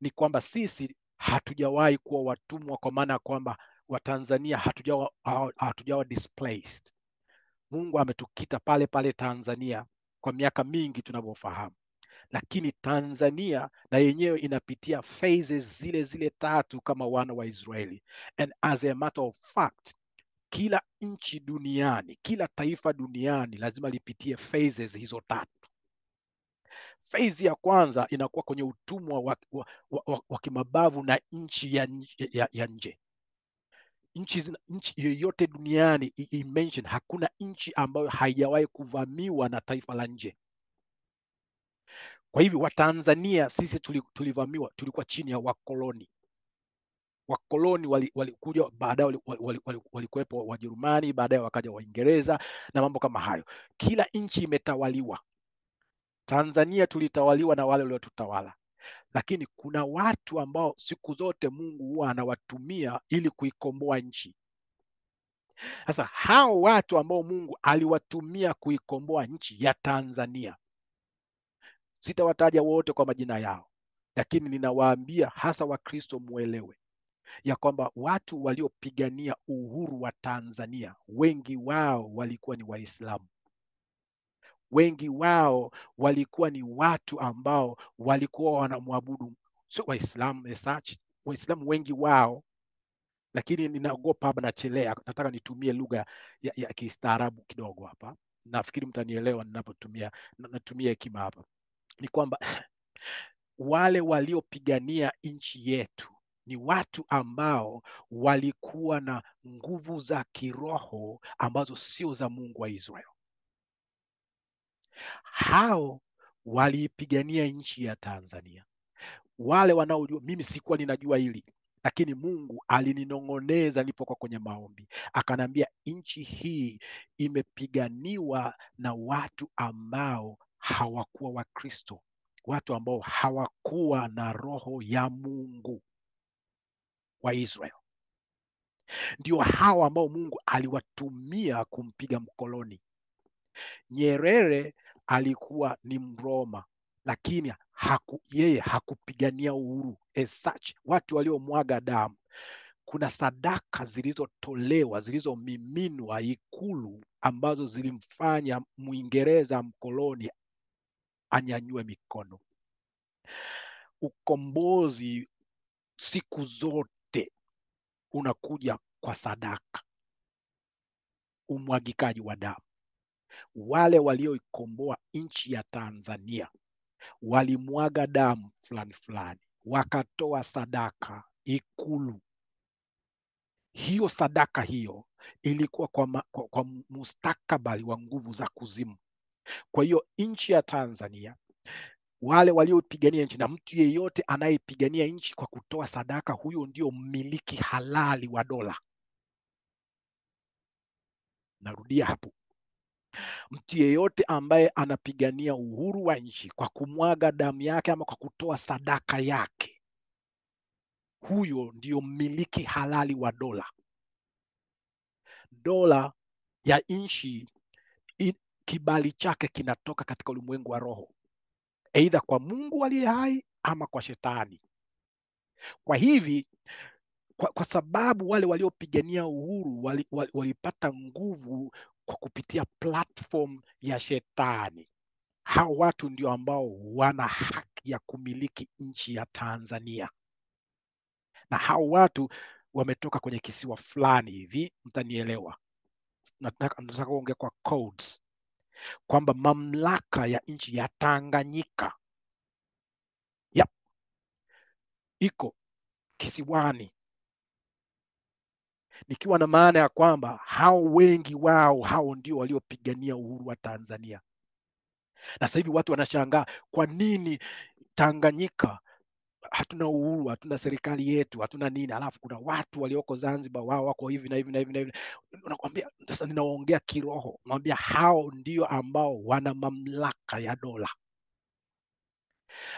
ni kwamba sisi hatujawahi kuwa watumwa, kwa maana ya kwamba Watanzania hatujawa displaced. Mungu ametukita pale pale Tanzania kwa miaka mingi tunavyofahamu, lakini Tanzania na yenyewe inapitia phases zile zile tatu kama wana wa Israeli. And as a matter of fact, kila nchi duniani, kila taifa duniani lazima lipitie phases hizo tatu. Phase ya kwanza inakuwa kwenye utumwa wa kimabavu na nchi ya nje. Nchi yoyote duniani mention, hakuna nchi ambayo haijawahi kuvamiwa na taifa la nje. Kwa hivyo Watanzania sisi tulivamiwa, tulikuwa chini ya wakoloni. Wakoloni walikuja baadaye, walikuwepo Wajerumani, baadaye wakaja Waingereza na mambo kama hayo. Kila nchi imetawaliwa. Tanzania tulitawaliwa na wale waliotutawala, lakini kuna watu ambao siku zote Mungu huwa anawatumia ili kuikomboa nchi. Sasa hao watu ambao Mungu aliwatumia kuikomboa nchi ya Tanzania, sitawataja wote kwa majina yao, lakini ninawaambia hasa Wakristo muelewe ya kwamba watu waliopigania uhuru wa Tanzania, wengi wao walikuwa ni Waislamu. Wengi wao walikuwa ni watu ambao walikuwa wanamwabudu, sio Waislamu as such, Waislamu wengi wao, lakini ninaogopa hapa, nachelea, nataka nitumie lugha ya kistaarabu kidogo hapa. Nafikiri mtanielewa natumia hekima hapa. Ni kwamba wale waliopigania nchi yetu ni watu ambao walikuwa na nguvu za kiroho ambazo sio za Mungu wa Israeli. Hao waliipigania nchi ya Tanzania. Wale wanaojua, mimi sikuwa ninajua hili, lakini Mungu alininong'oneza nilipokuwa kwenye maombi, akanambia nchi hii imepiganiwa na watu ambao hawakuwa Wakristo, watu ambao hawakuwa na roho ya Mungu wa Israeli. Ndio hao ambao Mungu aliwatumia kumpiga mkoloni. Nyerere alikuwa ni Mroma, lakini yeye hakupigania uhuru as such. Watu waliomwaga damu, kuna sadaka zilizotolewa, zilizomiminwa Ikulu, ambazo zilimfanya Mwingereza mkoloni anyanyue mikono. Ukombozi siku zote unakuja kwa sadaka, umwagikaji wa damu. Wale walioikomboa nchi ya Tanzania walimwaga damu fulani fulani, wakatoa sadaka Ikulu. Hiyo sadaka hiyo ilikuwa kwa mustakabali wa nguvu za kuzimu. Kwa hiyo nchi ya Tanzania, wale waliopigania nchi, na mtu yeyote anayepigania nchi kwa kutoa sadaka, huyo ndio mmiliki halali wa dola. Narudia hapo, mtu yeyote ambaye anapigania uhuru wa nchi kwa kumwaga damu yake ama kwa kutoa sadaka yake, huyo ndio mmiliki halali wa dola. Dola ya nchi, kibali chake kinatoka katika ulimwengu wa roho, aidha kwa Mungu aliye hai ama kwa shetani. Kwa hivi kwa sababu wale waliopigania uhuru walipata nguvu kwa kupitia platform ya shetani, hao watu ndio ambao wana haki ya kumiliki nchi ya Tanzania. Na hao watu wametoka kwenye kisiwa fulani hivi, mtanielewa. Nataka kuongea kwa codes kwamba mamlaka ya nchi ya Tanganyika iko kisiwani, nikiwa na maana ya kwamba hao wengi wao, hao ndio waliopigania uhuru wa Tanzania. Na sasa hivi watu wanashangaa, kwa nini Tanganyika hatuna uhuru, hatuna serikali yetu, hatuna nini, alafu kuna watu walioko Zanzibar wao wako hivi na hivi na hivi na hivi. Unakwambia, sasa ninaongea kiroho, naambia hao ndio ambao wana mamlaka ya dola.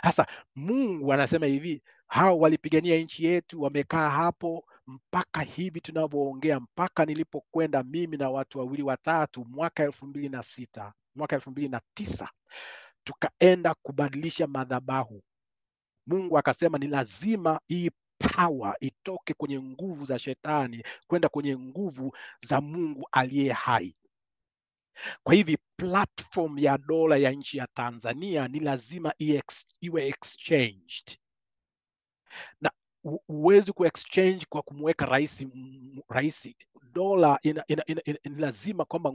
Sasa Mungu anasema hivi, hao walipigania nchi yetu, wamekaa hapo mpaka hivi tunavyoongea, mpaka nilipokwenda mimi na watu wawili watatu mwaka 2006, mwaka 2009, tukaenda kubadilisha madhabahu. Mungu akasema ni lazima hii power itoke kwenye nguvu za shetani kwenda kwenye nguvu za Mungu aliye hai. Kwa hivi platform ya dola ya nchi ya Tanzania ni lazima iwe exchanged, na huwezi exchange kwa kumweka rais. Dola ni lazima kwamba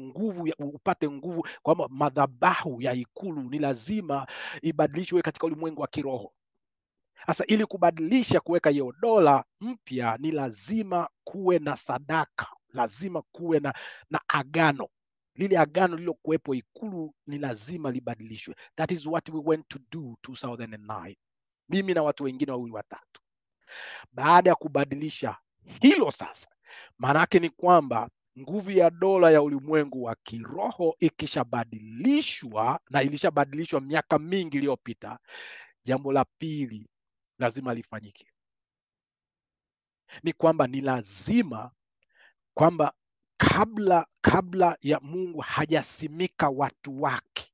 upate nguvu, kwamba madhabahu ya Ikulu ni lazima ibadilishwe katika ulimwengu wa kiroho. Sasa ili kubadilisha, kuweka hiyo dola mpya, ni lazima kuwe na sadaka, lazima kuwe na agano. Lile agano lilokuwepo Ikulu ni lazima libadilishwe. That is what we went to do 2009, mimi na watu wengine wawili watatu. Baada ya kubadilisha hilo sasa, maana yake ni kwamba nguvu ya dola ya ulimwengu wa kiroho ikishabadilishwa, na ilishabadilishwa miaka mingi iliyopita, jambo la pili lazima lifanyike ni kwamba ni lazima kwamba kabla ya Mungu hajasimika watu wake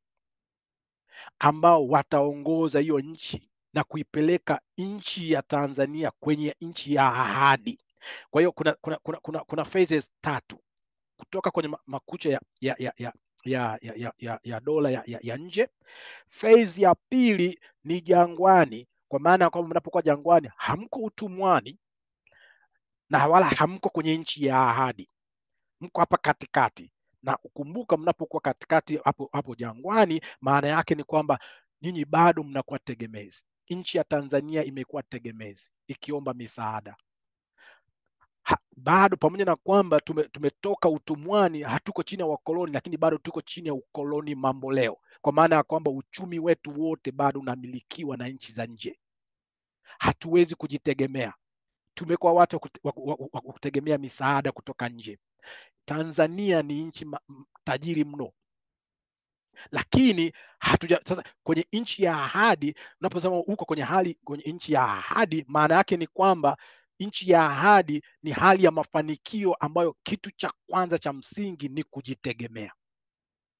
ambao wataongoza hiyo nchi na kuipeleka nchi ya Tanzania kwenye nchi ya ahadi. Kwa hiyo kuna phases tatu kutoka kwenye makucha ya dola ya nje. Phase ya pili ni jangwani, kwa maana kwamba mnapokuwa jangwani hamko utumwani na wala hamko kwenye nchi ya ahadi, mko hapa katikati. Na ukumbuka, mnapokuwa katikati hapo jangwani, maana yake ni kwamba nyinyi bado mnakuwa tegemezi. Nchi ya Tanzania imekuwa tegemezi ikiomba misaada. Bado pamoja na kwamba tumetoka utumwani, hatuko chini ya wakoloni, lakini bado tuko chini ya ukoloni mambo leo, kwa maana ya kwamba uchumi wetu wote bado unamilikiwa na nchi za nje. Hatuwezi kujitegemea, tumekuwa watu wa kutegemea misaada kutoka nje. Tanzania ni nchi tajiri mno, lakini sasa kwenye nchi ya ahadi. Unaposema huko kwenye nchi ya ahadi, maana yake ni kwamba nchi ya ahadi ni hali ya mafanikio ambayo kitu cha kwanza cha msingi ni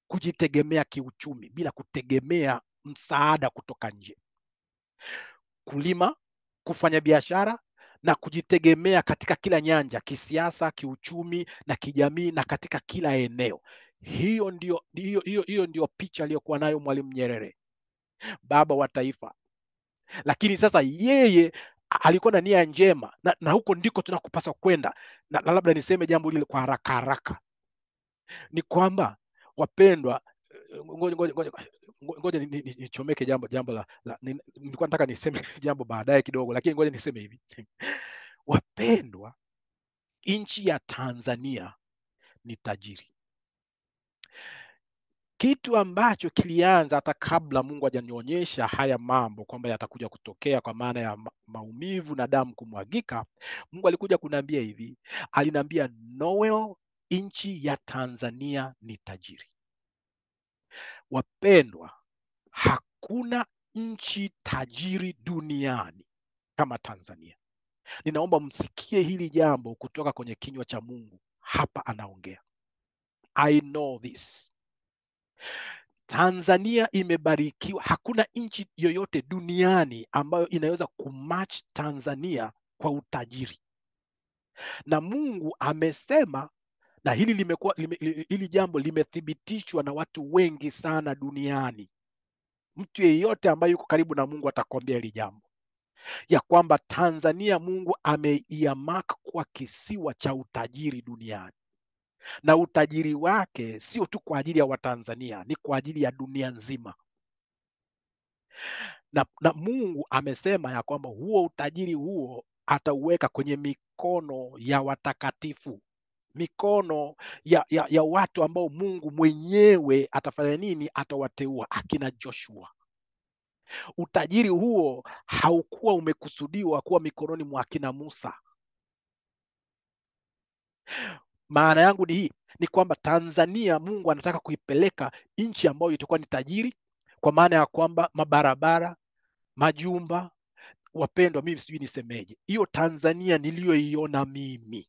kujitegemea kiuchumi bila kutegemea msaada kutoka nje, kulima, kufanya biashara na kujitegemea katika kila nyanja, kisiasa, kiuchumi na kijamii, na katika kila eneo. Hiyo ndio picha aliyokuwa nayo Mwalimu Nyerere, baba wa taifa. Lakini sasa yeye alikuwa na nia njema, na huko ndiko tunakopaswa kwenda. Na labda niseme jambo lile kwa haraka ni kwamba, wapendwa, ngoja nichomeke jambo nilikuwa nataka niseme jambo baadaye kidogo, lakini ngoja niseme hivi. Wapendwa, nchi ya Tanzania ni tajiri, kitu ambacho kilianza hata kabla Mungu hajanionyesha haya mambo kwamba yatakuja kutokea, kwa maana ya maumivu na damu kumwagika. Mungu alikuja kuniambia hivi, aliniambia, Noel, nchi ya Tanzania ni tajiri. Wapendwa, hakuna nchi tajiri duniani kama Tanzania. Ninaomba msikie hili jambo kutoka kwenye kinywa cha Mungu. Hapa anaongea. I know this. Tanzania imebarikiwa. Hakuna nchi yoyote duniani ambayo inaweza kumatch Tanzania kwa utajiri. Na Mungu amesema, na hili jambo limethibitishwa na watu wengi sana duniani. Mtu yeyote ambaye yuko karibu na Mungu atakwambia hili jambo, ya kwamba Tanzania Mungu ameiamaka kwa kisiwa cha utajiri duniani, na utajiri wake sio tu kwa ajili ya Watanzania, ni kwa ajili ya dunia nzima. Na Mungu amesema ya kwamba huo utajiri huo atauweka kwenye mikono ya watakatifu, mikono ya watu ambao Mungu mwenyewe atafanya nini? Atawateua, akina Joshua. Utajiri huo haukuwa umekusudiwa kuwa mikononi mwa akina Musa. Maana yangu ni hii, ni kwamba Tanzania Mungu anataka kuipeleka nchi ambayo itakuwa ni tajiri, kwa maana ya kwamba mabarabara, majumba. Wapendwa, mimi sijui nisemeje, hiyo Tanzania niliyoiona mimi,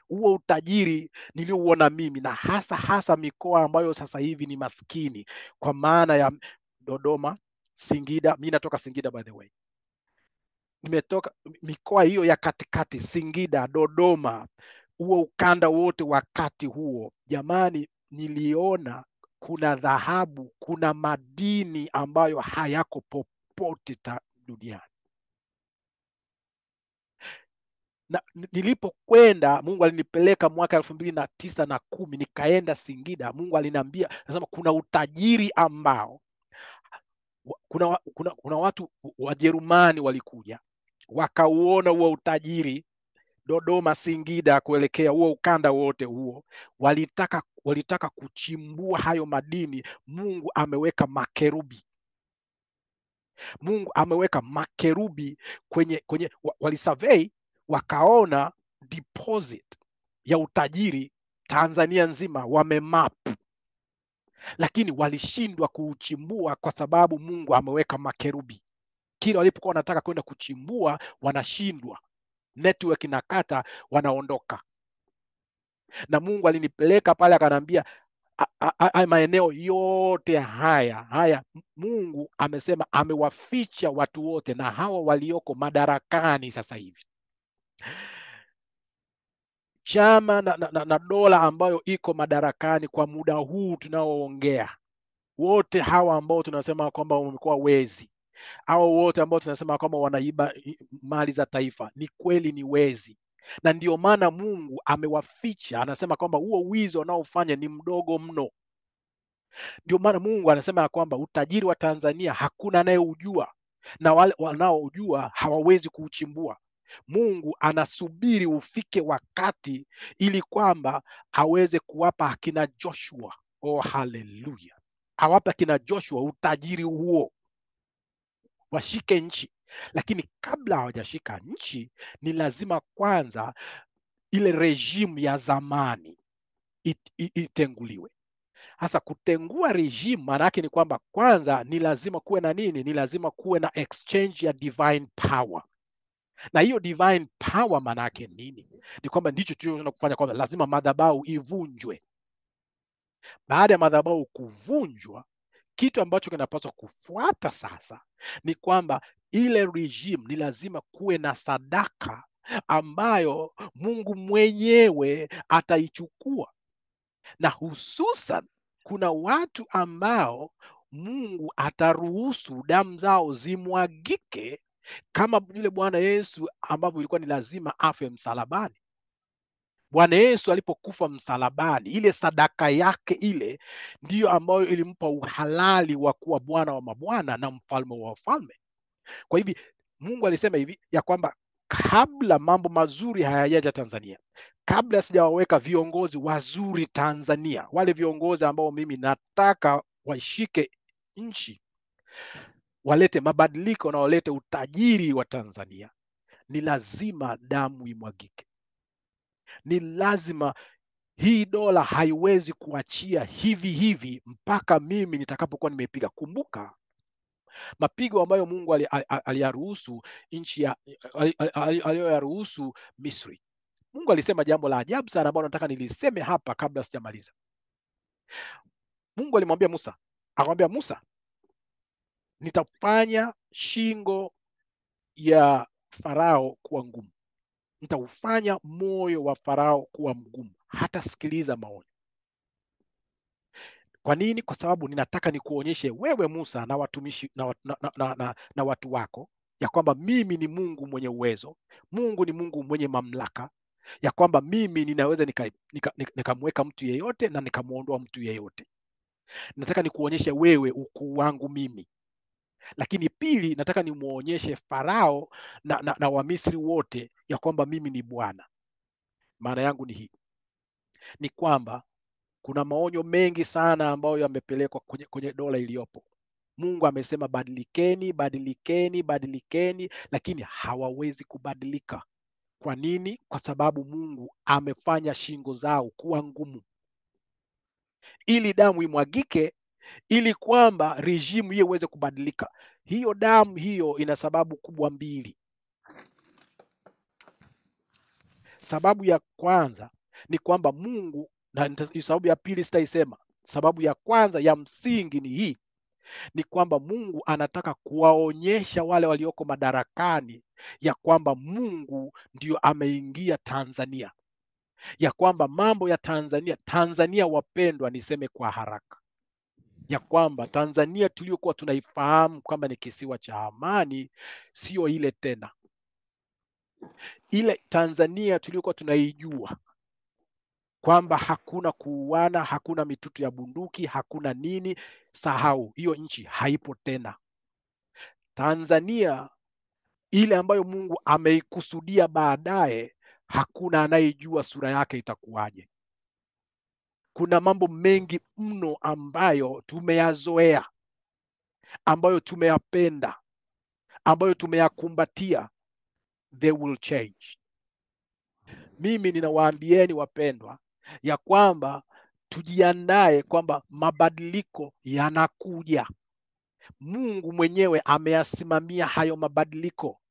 huo utajiri niliouona mimi, na hasa mikoa ambayo sasa hivi ni maskini, kwa maana ya Dodoma, Singida. Mimi natoka Singida, by the way. Nimetoka mikoa hiyo ya katikati, Singida, Dodoma, huo ukanda wote wakati huo. Jamani, niliona kuna dhahabu, kuna madini ambayo hayako popote duniani. Na nilipokwenda, Mungu alinipeleka mwaka 2009 na 10, nikaenda Singida. Mungu aliniambia, anasema kuna utajiri ambao kuna watu Wajerumani walikuja wakauona huo utajiri Dodoma, Singida, kuelekea huo ukanda wote huo, walitaka kuchimbua hayo madini. Mungu ameweka makerubi, Mungu ameweka makerubi kwenye walisurvey, wakaona deposit ya utajiri Tanzania nzima, wamemap, lakini walishindwa kuuchimbua kwa sababu Mungu ameweka makerubi. Kila walipokuwa wanataka kwenda kuchimbua wanashindwa, network inakata, wanaondoka. Na Mungu alinipeleka pale akaniambia, maeneo yote haya Mungu amesema amewaficha watu wote, na hawa walioko madarakani sasa hivi, chama na dola ambayo iko madarakani kwa muda huu tunaoongea, wote hawa ambao tunasema kwamba wamekuwa wezi, au wote ambao tunasema kwamba wanaiba mali za taifa, ni kweli ni wezi. Na ndio maana Mungu amewaficha, anasema kwamba huo wizi wanaofanya ni mdogo mno. Ndio maana Mungu anasema ya kwamba utajiri wa Tanzania hakuna anayeujua, na wale wanaojua hawawezi kuuchimbua. Mungu anasubiri ufike wakati ili kwamba aweze kuwapa akina Joshua, oh haleluya, awapa akina Joshua utajiri huo, washike nchi. Lakini kabla hawajashika nchi, ni lazima kwanza ile regime ya zamani itenguliwe. Hasa kutengua regime maana yake ni kwamba kwanza ni lazima kuwe na nini? Ni lazima kuwe na exchange ya divine power. Na hiyo divine power maana yake nini? Ni kwamba ndicho tunachotaka kufanya, kwamba lazima madhabahu ivunjwe. Baada ya madhabahu kuvunjwa, kitu ambacho kinapaswa kufuata sasa ni kwamba ile regime ni lazima kuwe na sadaka ambayo Mungu mwenyewe ataichukua, na hususan kuna watu ambao Mungu ataruhusu damu zao zimwagike, kama yule Bwana Yesu ambavyo ilikuwa ni lazima afe msalabani. Bwana Yesu alipokufa msalabani, ile sadaka yake ile ndiyo ambayo ilimpa uhalali wa kuwa Bwana wa mabwana na mfalme wa wafalme. Kwa hivi Mungu alisema hivi ya kwamba kabla mambo mazuri hayajaja Tanzania, kabla sijawaweka viongozi wazuri Tanzania, wale viongozi ambao mimi nataka washike nchi, walete mabadiliko na walete utajiri wa Tanzania, ni lazima damu imwagike. Ni lazima, hii dola haiwezi kuachia hivi hivi mpaka mimi nitakapokuwa nimepiga. Kumbuka mapigo ambayo Mungu aliyaruhusu nchi ya aliyoyaruhusu Misri. Mungu alisema jambo la ajabu sana ambalo nataka niliseme hapa kabla sijamaliza. Mungu alimwambia Musa, akamwambia Musa, nitafanya shingo ya Farao kuwa ngumu, nitaufanya moyo wa Farao kuwa mgumu, hata sikiliza maonyo. Kwa nini? Kwa sababu ninataka nikuonyeshe wewe Musa na watumishi na watu wako ya kwamba mimi ni Mungu mwenye uwezo, Mungu ni Mungu mwenye mamlaka, ya kwamba mimi ninaweza nikamweka mtu yeyote na nikamuondoa mtu yeyote. Nataka nikuonyeshe wewe ukuu wangu mimi. Lakini pili, nataka nimuonyeshe Farao na Wamisri wote ya kwamba mimi ni Bwana. Maana yangu ni hii, ni kwamba kuna maonyo mengi sana ambayo yamepelekwa kwenye dola iliyopo. Mungu amesema badilikeni, badilikeni, badilikeni, lakini hawawezi kubadilika. Kwa nini? Kwa sababu Mungu amefanya shingo zao kuwa ngumu, ili damu imwagike, ili kwamba regime hiyo iweze kubadilika. Hiyo damu hiyo ina sababu kubwa mbili. Sababu ya kwanza ni kwamba Mungu, na sababu ya pili sitaisema. Sababu ya kwanza ya msingi ni hii, ni kwamba Mungu anataka kuwaonyesha wale walioko madarakani ya kwamba Mungu ndio ameingia Tanzania. ya kwamba mambo ya Tanzania wapendwa, niseme kwa haraka ya kwamba Tanzania tuliyokuwa tunaifahamu kwamba ni kisiwa cha amani sio ile tena. Ile Tanzania tuliyokuwa tunaijua kwamba hakuna kuuana, hakuna mitutu ya bunduki, hakuna nini, sahau, hiyo nchi haipo tena. Tanzania ile ambayo Mungu ameikusudia baadaye, hakuna anayejua sura yake itakuwaje. Kuna mambo mengi mno ambayo tumeyazoea, ambayo tumeyapenda, ambayo tumeyakumbatia. They will change. Mimi ninawaambieni wapendwa ya kwamba tujiandae kwamba mabadiliko yanakuja. Mungu mwenyewe ameyasimamia hayo mabadiliko,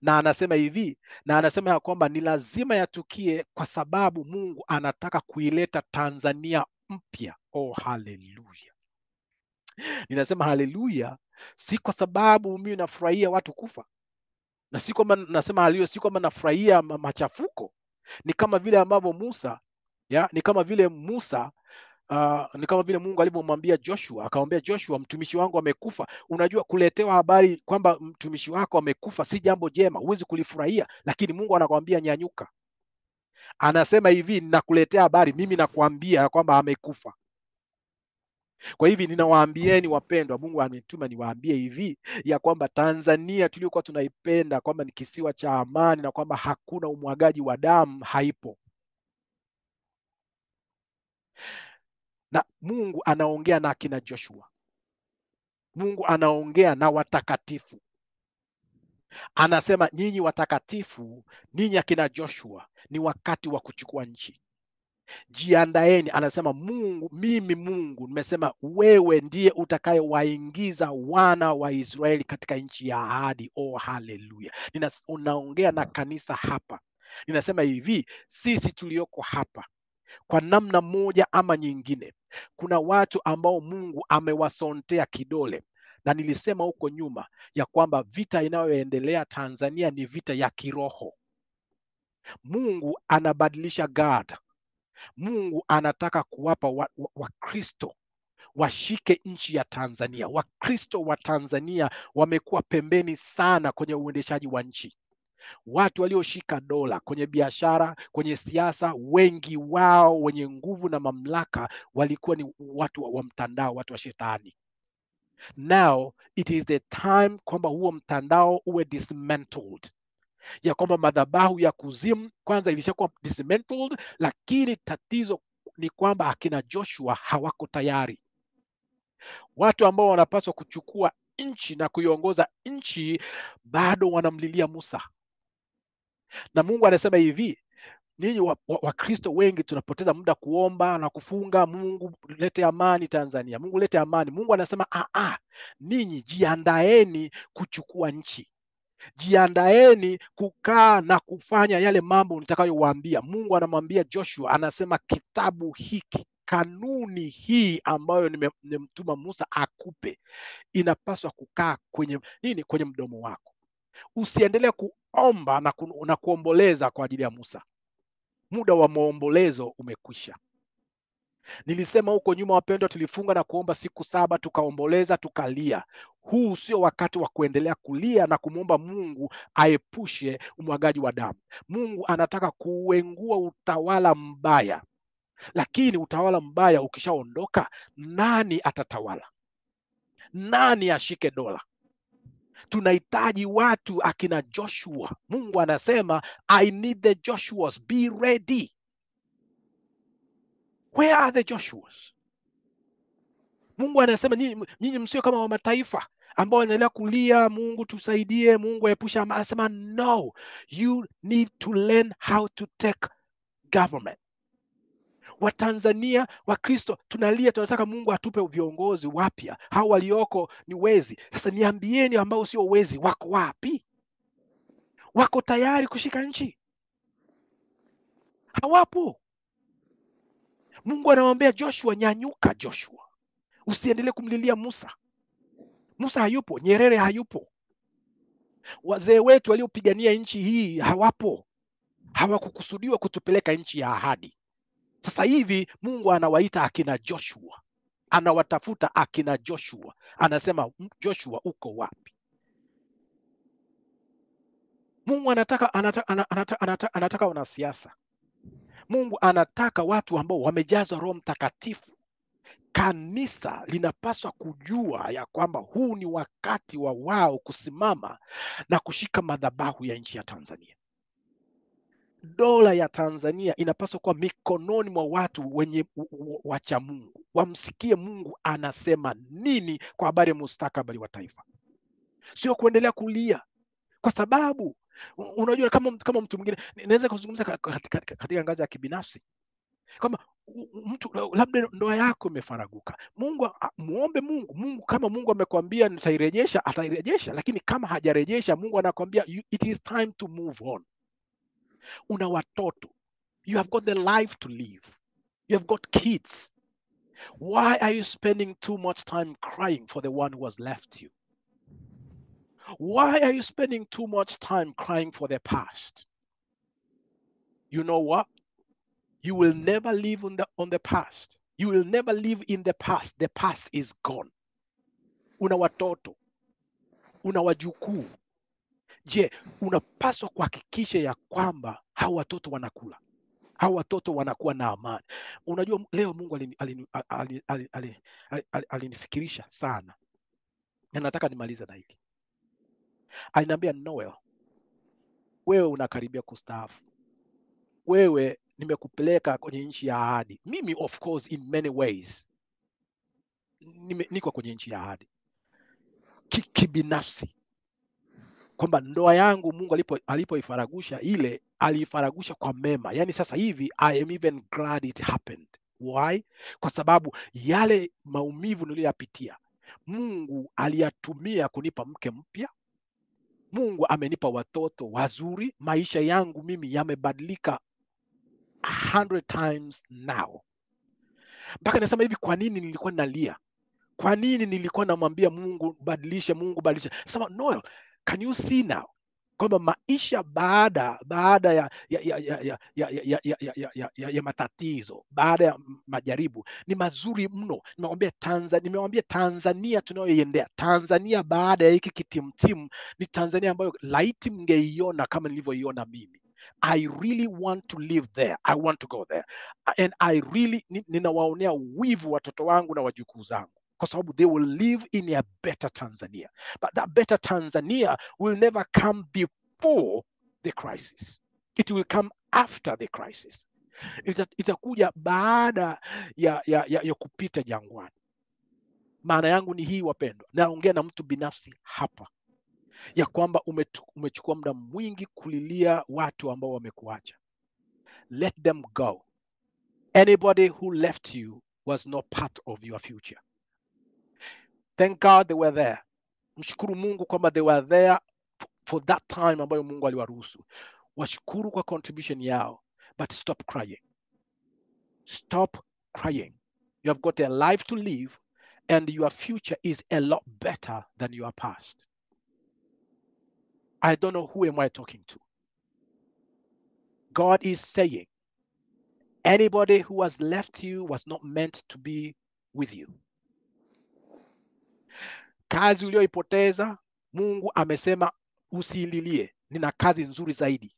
na anasema hivi, na anasema ya kwamba ni lazima yatukie kwa sababu Mungu anataka kuileta Tanzania mpya. Oh, haleluya! Ninasema haleluya, si kwa sababu mimi nafurahia watu kufa, na si kwamba nasema haleluya, si kwamba nafurahia machafuko. Ni kama vile ambavyo Musa ni kama vile Mungu alivyomwambia Joshua, akamwambia Joshua, mtumishi wangu amekufa. Unajua, kuletewa habari kwamba mtumishi wako amekufa si jambo jema, huwezi kulifurahia, lakini Mungu anakuambia nyanyuka. Anasema hivi, ninakuletea habari, mimi nakuambia kwamba amekufa. Kwa hivi ninawaambieni wapendwa, Mungu ametuma niwaambie hivi ya kwamba Tanzania tuliyokuwa tunaipenda kwamba ni kisiwa cha amani na kwamba hakuna umwagaji wa damu, haipo. Na Mungu anaongea na akina Joshua. Mungu anaongea na watakatifu. Anasema nyinyi watakatifu, ninyi akina Joshua, ni wakati wa kuchukua nchi. Jiandaeni, anasema Mungu, mimi Mungu nimesema wewe ndiye utakayewaingiza wana wa Israeli katika nchi ya ahadi. Oh, haleluya. Unaongea na kanisa hapa. Ninasema hivi, sisi tulioko hapa kwa namna moja ama nyingine, kuna watu ambao Mungu amewasontea kidole, na nilisema huko nyuma ya kwamba vita inayoendelea Tanzania ni vita ya kiroho. Mungu anabadilisha guard. Mungu anataka kuwapa Wakristo washike nchi ya Tanzania. Wakristo wa Tanzania wamekuwa pembeni sana kwenye uendeshaji wa nchi. Watu walioshika dola kwenye biashara, kwenye siasa, wengi wao wenye nguvu na mamlaka walikuwa ni watu wa mtandao, watu wa shetani. Now it is the time kwamba huo mtandao uwe dismantled, ya kwamba madhabahu ya kuzimu kwanza ilishakuwa dismantled, lakini tatizo ni kwamba akina Joshua hawako tayari. Watu ambao wanapaswa kuchukua nchi na kuiongoza nchi bado wanamlilia Musa. Na Mungu anasema hivi, ninyi Wakristo wengi tunapoteza muda kuomba na kufunga, Mungu lete amani Tanzania, Mungu lete amani. Mungu anasema ninyi jiandaeni kuchukua nchi. Jiandaeni kukaa na kufanya yale mambo nitakayowaambia. Mungu anamwambia Joshua, anasema kitabu hiki, kanuni hii ambayo nimemtuma Musa akupe, inapaswa kukaa kwenye nini? Kwenye mdomo wako. Usiendelee kuomba na kuomboleza kwa ajili ya Musa. Muda wa maombolezo umekwisha. Nilisema huko nyuma wapendwa, tulifunga na kuomba siku 7, tukaomboleza, tukalia. Huu sio wakati wa kuendelea kulia na kumwomba Mungu aepushe umwagaji wa damu. Mungu anataka kuuengua utawala mbaya, lakini utawala mbaya ukishaondoka, nani atatawala? Nani ashike dola? Tunahitaji watu akina Joshua. Mungu anasema I need the Joshuas, be ready. Where are the Joshuas? Mungu anasema nyinyi msio kama wa mataifa ambao wanaendelea kulia, Mungu tusaidie, Mungu aepusha. Anasema no, you need to learn how to take government. Watanzania, Wakristo tunalia, tunataka Mungu atupe viongozi wapya. Hao walioko ni wezi. Sasa niambieni, ambao sio wezi wako wapi? Wako tayari kushika nchi? Hawapo. Mungu anamwambia Joshua, nyanyuka Joshua. Usiendelee kumlilia Musa. Musa hayupo, Nyerere hayupo, wazee wetu waliopigania nchi hii hawapo. Hawakukusudiwa kutupeleka nchi ya ahadi. Sasa hivi Mungu anawaita akina Joshua, anawatafuta akina Joshua, anasema Joshua, uko wapi? Mungu anataka wanasiasa. Mungu anataka watu ambao wamejazwa Roho Mtakatifu. Kanisa linapaswa kujua ya kwamba huu ni wakati wa wao kusimama na kushika madhabahu ya nchi ya Tanzania. Dola ya Tanzania inapaswa kuwa mikononi mwa watu wenye wacha Mungu, wamsikie Mungu anasema nini kwa habari ya mustakabali wa taifa, sio kuendelea kulia. Kwa sababu unajua, kama mtu mwingine naweza kuzungumza katika ngazi ya kibinafsi, kama mtu labda ndoa yako imefaraguka, muombe Mungu. Kama Mungu amekwambia nitairejesha, atairejesha, lakini kama hajarejesha, Mungu anakwambia it is time to move on. Una watoto, you have got the life to live, you have got kids. Why are you spending too much time crying for the one who has left you? Why are you spending too much time crying for the past? You know what? You will never live on the past. You will never live in the past. The past is gone. Una watoto, una wajukuu. Je, unapaswa kuhakikisha ya kwamba hao watoto wanakula, hao watoto wanakuwa na amani. Unajua, leo Mungu alinifikirisha sana, na nataka nimalize na hili. Aliniambia, Noel, wewe unakaribia kustaafu. Wewe nimekupeleka kwenye nchi ya ahadi. Mimi of course in many ways niko kwenye nchi ya ahadi kibinafsi, kwamba ndoa yangu Mungu alipoifaragusha ile, aliifaragusha kwa mema. Yani sasa hivi I am even glad it happened. Why? Kwa sababu yale maumivu niliyoyapitia Mungu aliyatumia kunipa mke mpya. Mungu amenipa watoto wazuri. Maisha yangu mimi yamebadilika 100 times now. Mpaka nasema hivi, kwa nini nilikuwa nalia? Kwa nini nilikuwa namwambia Mungu badilisha, Mungu badilisha? Sema, Noel, can you see now kwamba maisha baada ya matatizo, baada ya majaribu ni mazuri mno. Nimewambia Tanzania tunayoiendea, Tanzania baada ya hiki kitimtimu ni Tanzania ambayo laiti mngeiona kama nilivyoiona mimi. I really want to live there. I want to go there. And I really ninawaonea wivu watoto wangu na wajukuu zangu, kwa sababu they will live in a better Tanzania. But that better Tanzania will never come before the crisis. It will come after the crisis. Itakuja baada ya kupita jangwani. Maana yangu ni hii, wapendwa, naongea na mtu binafsi hapa, ya kwamba umechukua muda mwingi kulilia watu ambao wamekuacha. Let them go. Anybody who left you was not part of your future. Thank God they were there. Mshukuru Mungu kwamba they were there for that time ambayo Mungu aliwaruhusu. Washukuru kwa contribution yao, but stop crying. Stop crying. You have got a life to live, and your future is a lot better than your past. I don't know who am I talking to. God is saying, anybody who has left you was not meant to be with you. Kazi uliyoipoteza, Mungu amesema usililie, nina kazi nzuri zaidi.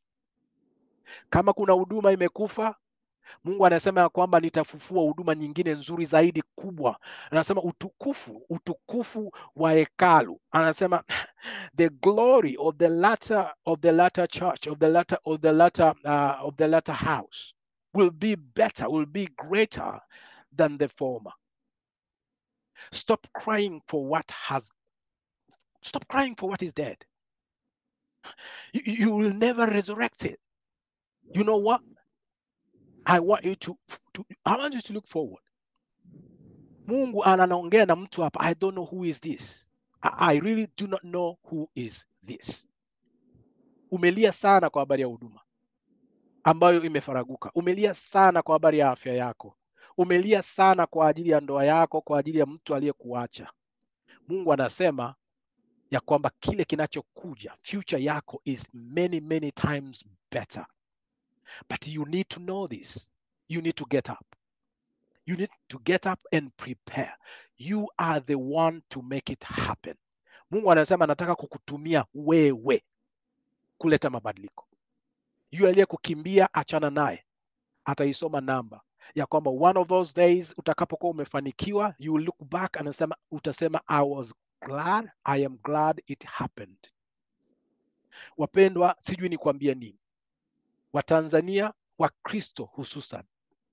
Kama kuna huduma imekufa, Mungu anasema ya kwamba nitafufua huduma nyingine nzuri zaidi, kubwa. Anasema utukufu wa hekalu. Anasema the glory of the latter church, of the latter house will be better, will be greater than the former. Stop crying for what is dead. You will never resurrect it. You know what? I want you to look forward. Mungu anaongea na mtu hapa. I don't know who is this. I really do not know who is this. Umelia sana kwa habari ya huduma ambayo imefaraguka. Umelia sana kwa habari ya afya yako. Umelia sana kwa ajili ya ndoa yako, kwa ajili ya mtu aliyekuacha. Mungu anasema ya kwamba kile kinachokuja, future yako is many times better. But you need to know this. You need to get up. You need to get up and prepare. You are the one to make it happen. Mungu anasema anataka kukutumia wewe kuleta mabadiliko. Yule aliyekukimbia achana naye. Ataisoma namba ya kwamba one of those days utakapokuwa umefanikiwa, you look back and utasema I was glad, I am glad it happened. Wapendwa, sijui nikwambie nini. Watanzania, Wakristo hususan,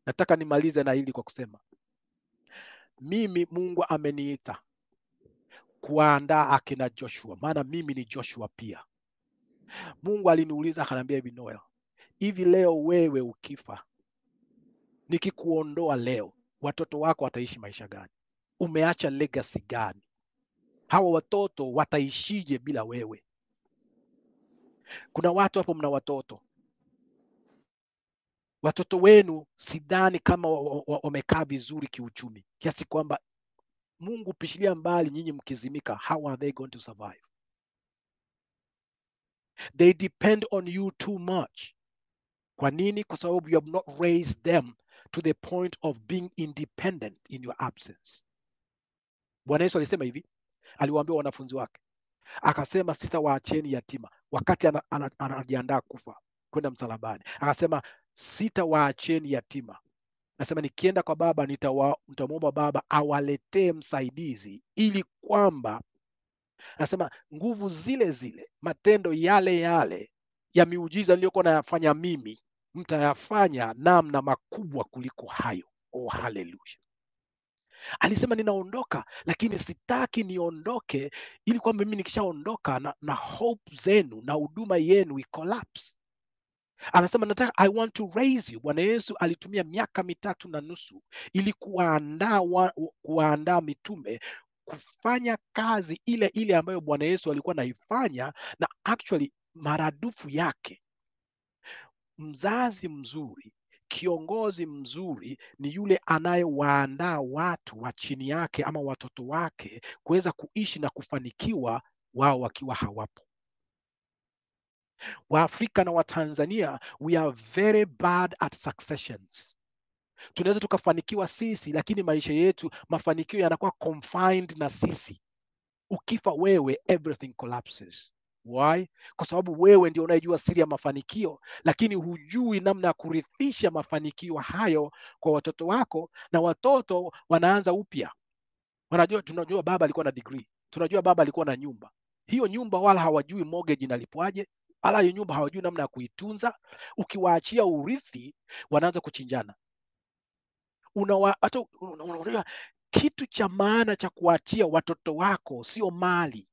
nataka nimalize na hili kwa kusema, mimi Mungu ameniita kuandaa akina Joshua, maana mimi ni Joshua pia. Mungu aliniuliza akaniambia hivi, Noel, hivi leo wewe ukifa, nikikuondoa leo, watoto wako wataishi maisha gani? Umeacha legacy gani? Hawa watoto wataishije bila wewe? Kuna watu hapo mna watoto wenu sidhani kama wamekaa vizuri kiuchumi, kiasi kwamba Mungu pishilia mbali nyinyi mkizimika, how are they going to survive? They depend on you too much. Kwa nini? Kwa sababu you have not raised them to the point of being independent in your absence. Bwana Yesu alisema hivi, aliwaambia wanafunzi wake, akasema sitawaacheni yatima. Wakati anajiandaa kufa kwenda msalabani, akasema sitawaacheni yatima. Nasema nikienda kwa Baba nitamwomba Baba awaletee msaidizi, ili kwamba, nasema nguvu zile zile, matendo yale yale ya miujiza niliyokuwa nayafanya mimi, mtayafanya namna makubwa kuliko hayo. Oh, haleluya. Alisema ninaondoka, lakini sitaki niondoke ili kwamba mimi nikishaondoka na hope zenu na huduma yenu collapse. Anasema nataka, I want to raise you. Bwana Yesu alitumia miaka 3.5 ili kuandaa mitume kufanya kazi ile ile ambayo Bwana Yesu alikuwa naifanya, na actually maradufu yake. Mzazi mzuri, kiongozi mzuri ni yule anayewaandaa watu wa chini yake ama watoto wake kuweza kuishi na kufanikiwa wao wakiwa hawapo. Waafrika na Watanzania, we are very bad at successions. Tunaweza tukafanikiwa sisi, lakini maisha yetu, mafanikio yanakuwa confined na sisi. Ukifa wewe, everything collapses. Why? Kwa sababu wewe ndio unayejua siri ya mafanikio, lakini hujui namna ya kurithisha mafanikio hayo kwa watoto wako, na watoto wanaanza upya. Tunajua baba alikuwa na degree, tunajua baba alikuwa na nyumba. Hiyo nyumba wala hawajui mortgage inalipwaje, wala hiyo nyumba hawajui namna ya kuitunza. Ukiwaachia urithi, wanaanza kuchinjana. Unajua kitu cha maana cha kuachia watoto wako sio mali.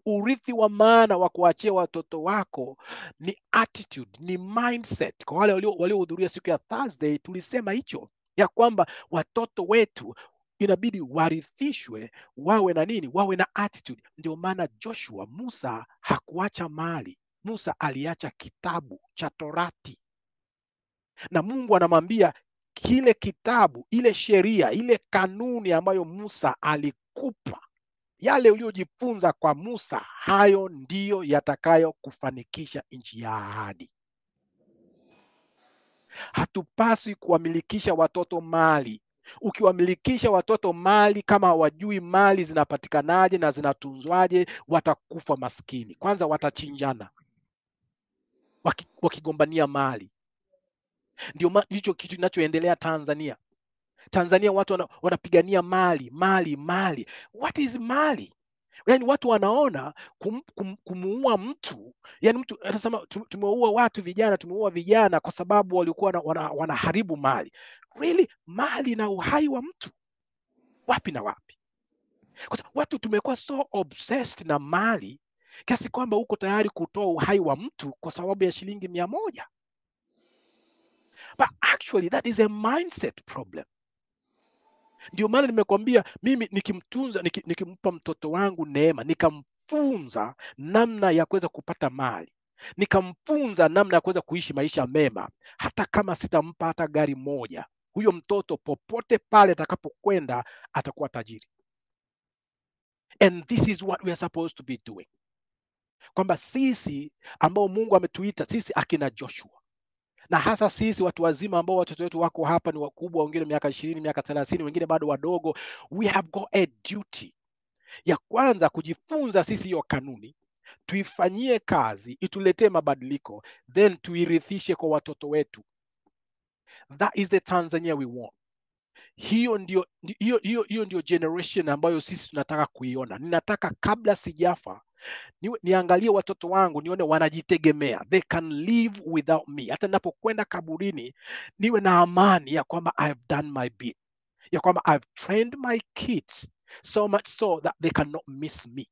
Urithi wa maana wa kuachia watoto wako ni attitude, ni mindset. Kwa wale waliohudhuria siku ya Thursday, tulisema hicho, ya kwamba watoto wetu inabidi warithishwe, wawe na nini? Wawe na attitude. Ndio maana Joshua, Musa hakuacha mali. Musa aliacha kitabu cha Torati, na Mungu anamwambia kile kitabu, ile sheria, ile kanuni ambayo Musa alikupa, yale uliojifunza kwa Musa, hayo ndiyo yatakayo kufanikisha nchi ya ahadi. Hatupaswi kuwamilikisha watoto mali. Ukiwamilikisha watoto mali, kama hawajui mali zinapatikanaje na zinatunzwaje, watakufa maskini. Kwanza watachinjana wakigombania mali. Ndio hicho kitu kinachoendelea Tanzania. Tanzania watu wanapigania mali. What is mali? Yani watu wanaona kumuua mtu, yani mtu anasema tumeua watu vijana, tumeua vijana kwa sababu walikuwa wanaharibu mali. Really? Mali na uhai wa mtu, wapi na wapi? Kwa sababu watu tumekuwa so obsessed na mali kiasi kwamba uko tayari kutoa uhai wa mtu kwa sababu ya shilingi 100. But actually that is a mindset problem. Ndio maana nimekwambia mimi nikimtunza, nikimpa mtoto wangu Neema, nikamfunza namna ya kuweza kupata mali, nikamfunza namna ya kuweza kuishi maisha mema, hata kama sitampa hata gari moja, huyo mtoto popote pale atakapokwenda atakuwa tajiri. And this is what we are supposed to be doing. kwamba sisi ambao Mungu ametuita sisi akina Joshua, na hasa sisi watu wazima ambao watoto wetu wako hapa ni wakubwa, wengine miaka 20, miaka 30, wengine bado wadogo, we have got a duty ya kwanza kujifunza sisi hiyo kanuni, tuifanyie kazi, ituletee mabadiliko, then tuirithishe kwa watoto wetu. That is the Tanzania we want. Hiyo ndio generation ambayo sisi tunataka kuiona. Ninataka kabla sijafa niangalie watoto wangu, nione wanajitegemea, they can live without me. Hata ninapokwenda kaburini niwe na amani ya kwamba I have done my bit, ya kwamba I've trained my kids so much so that they cannot miss me.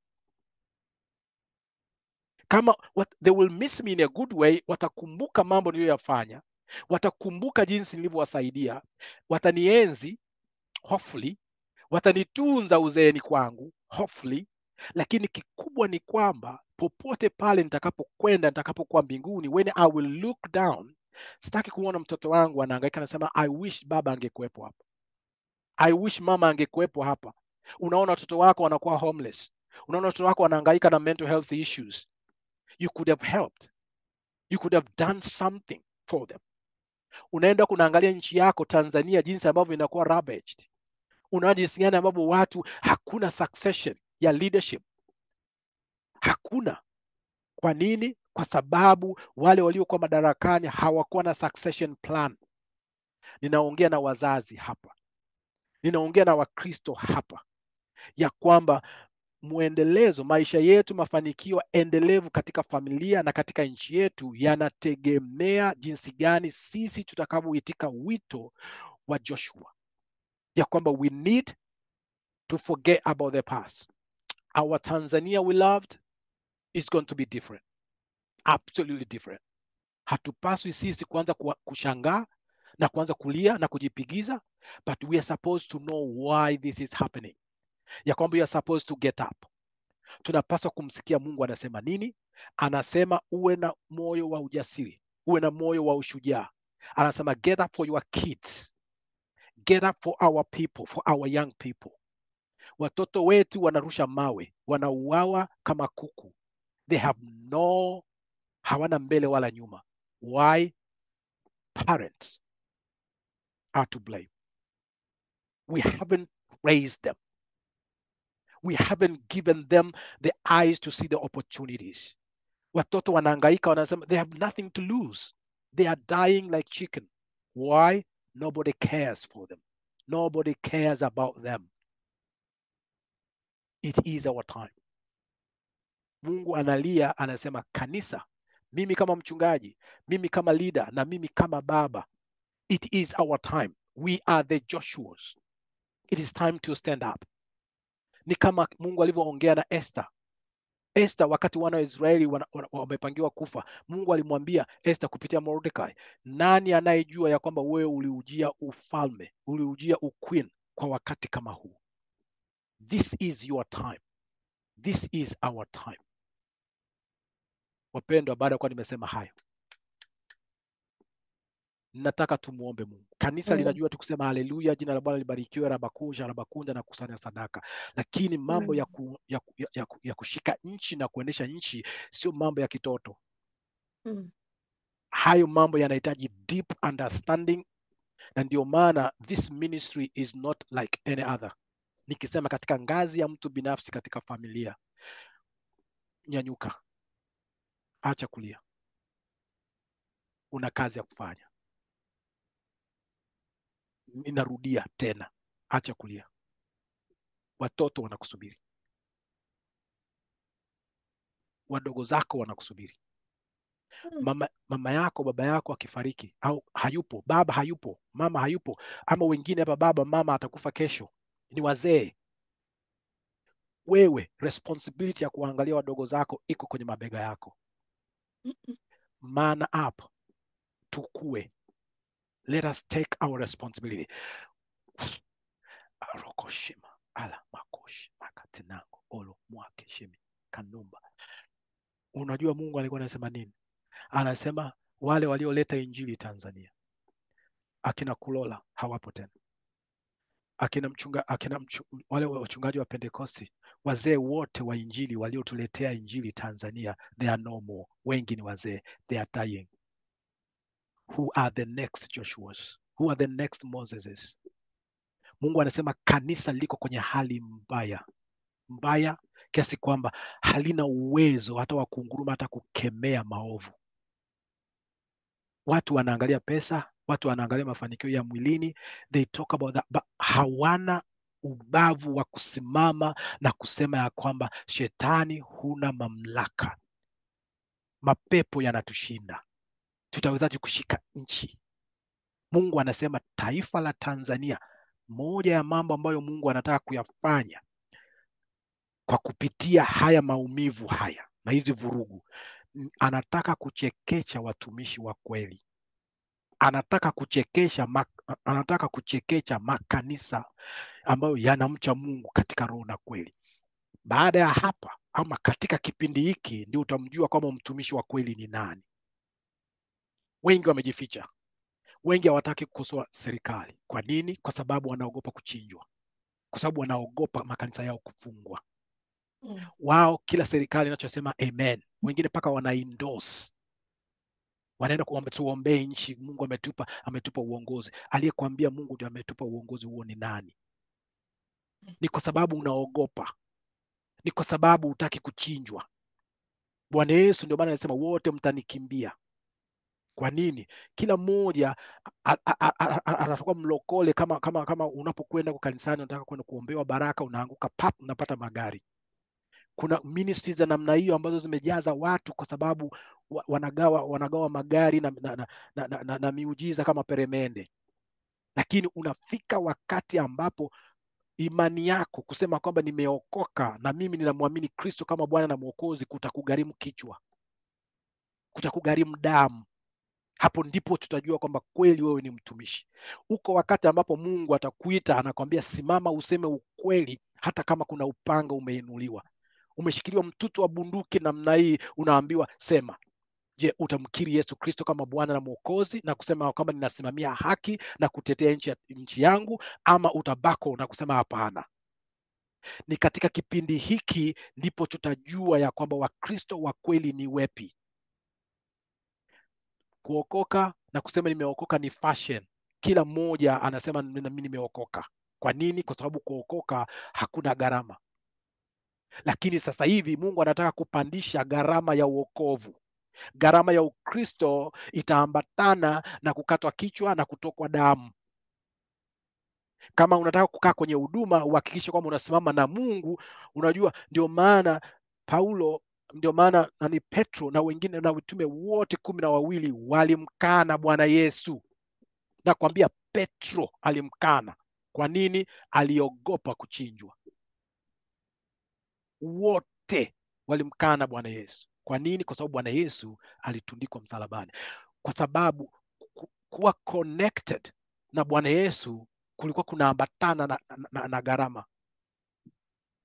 Kama they will miss me in a good way, watakumbuka mambo niliyoyafanya, watakumbuka jinsi nilivyowasaidia, watanienzi hopefully, watanitunza uzeeni kwangu hopefully. Lakini kikubwa ni kwamba popote pale nitakapokwenda, nitakapokuwa mbinguni, when I will look down, sitaki kuona mtoto wangu anahangaika nasema I wish baba angekuwepo hapa, I wish mama angekuwepo hapa. Unaona watoto wako wanakuwa homeless, unaona watoto wako wanahangaika na mental health issues. You could have helped, you could have done something for them. Unaenda kunaangalia nchi yako Tanzania jinsi ambavyo inakuwa ravaged. Unaona jinsi gani ambavyo watu hakuna succession ya leadership, hakuna. Kwa nini? Kwa sababu wale waliokuwa madarakani hawakuwa na succession plan. Ninaongea na wazazi hapa, ninaongea na Wakristo hapa, ya kwamba muendelezo, maisha yetu, mafanikio endelevu katika familia na katika nchi yetu yanategemea jinsi gani sisi tutakavyoitika wito wa Joshua, ya kwamba we need to forget about the past. Our Tanzania we loved is going to be different, absolutely different. Hatupaswi sisi kuanza kushangaa na kuanza kulia na kujipigiza, but we are supposed to know why this is happening, ya kwamba we are supposed to get up. Tunapaswa kumsikia Mungu anasema nini. Anasema uwe na moyo wa ujasiri, uwe na moyo wa ushujaa. Anasema get up for your kids, get up for our people, for our young people. Watoto wetu wanarusha mawe, wanauawa kama kuku. They have hawana mbele wala nyuma. Why? Parents are to blame. We haven't raised them. We haven't given them the eyes to see the opportunities. Watoto wanahangaika, wanasema they have nothing to lose. They are dying like chicken. Why? Nobody cares for them. Nobody cares about them. It is our time. Mungu analia, anasema kanisa, mimi kama mchungaji, mimi kama leader, na mimi kama baba, it is our time. We are the Joshuas. It is time to stand up. Ni kama Mungu alivyoongea na Esther. Esther, wakati wana wa Israeli wamepangiwa kufa, Mungu alimwambia Esther kupitia Mordecai, nani anayejua ya kwamba wewe uliujia ufalme, uliujia uqueen kwa wakati kama huu? This is your time. This is our time. Wapendwa, baada ya kuwa nimesema hayo, nataka tumuombe Mungu. Kanisa linajua tu kusema haleluya, jina la Bwana libarikiwe, rabakunja na kusanya sadaka, lakini mambo ya kushika nchi na kuendesha nchi sio mambo ya kitoto. Hayo mambo yanahitaji deep understanding, na ndio maana this ministry is not like any other. Nikisema katika ngazi ya mtu binafsi, katika familia, nyanyuka, acha kulia, una kazi ya kufanya. Ninarudia tena, acha kulia, watoto wanakusubiri, wadogo zako wanakusubiri. Mama yako, baba yako akifariki au hayupo, baba hayupo, mama hayupo, ama wengine hapa, baba mama atakufa kesho, ni wazee, wewe responsibility ya kuangalia wadogo zako iko kwenye mabega yako. Man up, tukue. Let us take our responsibility. Arokoshima ala makoshi makatinango olo mwake shimi kanumba. Unajua Mungu alikuwa anasema nini? Anasema wale walioleta injili Tanzania, akina Kulola hawapo tena. wale wachungaji wa Pentekosti, wazee wote wa injili waliotuletea injili Tanzania, they are no more. Wengi ni wazee, they are dying. Who are the next Joshuas? Who are the next Moseses? Mungu anasema kanisa liko kwenye hali mbaya kiasi kwamba halina uwezo hata wa kunguruma, hata kukemea maovu. Watu wanaangalia pesa, watu wanaangalia mafanikio ya mwilini, they talk about that, but hawana ubavu wa kusimama na kusema ya kwamba shetani, huna mamlaka, mapepo yanatushinda, tutawezaje kushika nchi? Mungu anasema taifa la Tanzania, moja ya mambo ambayo Mungu anataka kuyafanya kwa kupitia haya maumivu haya na hizi vurugu, anataka kuchekecha watumishi wa kweli. Anataka kuchekecha makanisa ambayo yanamcha Mungu katika roho na kweli. Baada ya hapa, ama katika kipindi hiki, ndio utamjua kama mtumishi wa kweli ni nani. Wengi wamejificha. Wengi hawataki kukosoa serikali. Kwa nini? Kwa sababu wanaogopa kuchinjwa. Kwa sababu wanaogopa makanisa yao kufungwa. Wao kila serikali inachosema amen. Wengine paka wana endorse. Wanaenda kuomba tuombee nchi, Mungu ametupa uongozi. Aliyekwambia Mungu ndiye ametupa uongozi huo ni nani? Ni kwa sababu unaogopa. Ni kwa sababu hutaki kuchinjwa. Bwana Yesu ndio maana anasema wote mtanikimbia. Kwa nini? Kila mmoja atakuwa mlokole kama unapokwenda kwa kanisani, unataka kwenda kuombewa baraka, unaanguka pap, unapata magari. Kuna ministries za namna hiyo ambazo zimejaza watu kwa sababu wanagawa magari na miujiza kama peremende. Lakini unafika wakati ambapo imani yako kusema kwamba nimeokoka na mimi ninamwamini Kristo kama Bwana na Mwokozi, kutakugharimu kichwa, kutakugharimu damu. Hapo ndipo tutajua kwamba kweli wewe ni mtumishi. Uko wakati ambapo Mungu atakuita, anakwambia simama useme ukweli, hata kama kuna upanga umeinuliwa, umeshikiliwa mtutu wa bunduki namna hii, unaambiwa sema. Je, utamkiri Yesu Kristo kama Bwana na Mwokozi na kusema kwamba ninasimamia haki na kutetea nchi yangu, ama utabako na kusema hapana? Ni katika kipindi hiki ndipo tutajua ya kwamba Wakristo wa kweli ni wepi. Kuokoka na kusema nimeokoka ni fashion. Kila mmoja anasema mimi nimeokoka. Kwa nini? Kwa sababu kuokoka hakuna gharama. Lakini sasa hivi Mungu anataka kupandisha gharama ya uokovu. Gharama ya Ukristo itaambatana na kukatwa kichwa na kutokwa damu. Kama unataka kukaa kwenye huduma, uhakikishe kwamba unasimama na Mungu. Unajua, ndio maana Petro na wengine na mitume wote 12 walimkana Bwana Yesu. Nakwambia Petro alimkana. Kwa nini? Aliogopa kuchinjwa. Wote walimkana Bwana Yesu. Kwa nini? Kwa sababu Bwana Yesu alitundikwa msalabani. Kwa sababu kuwa connected na Bwana Yesu kulikuwa kunaambatana na gharama.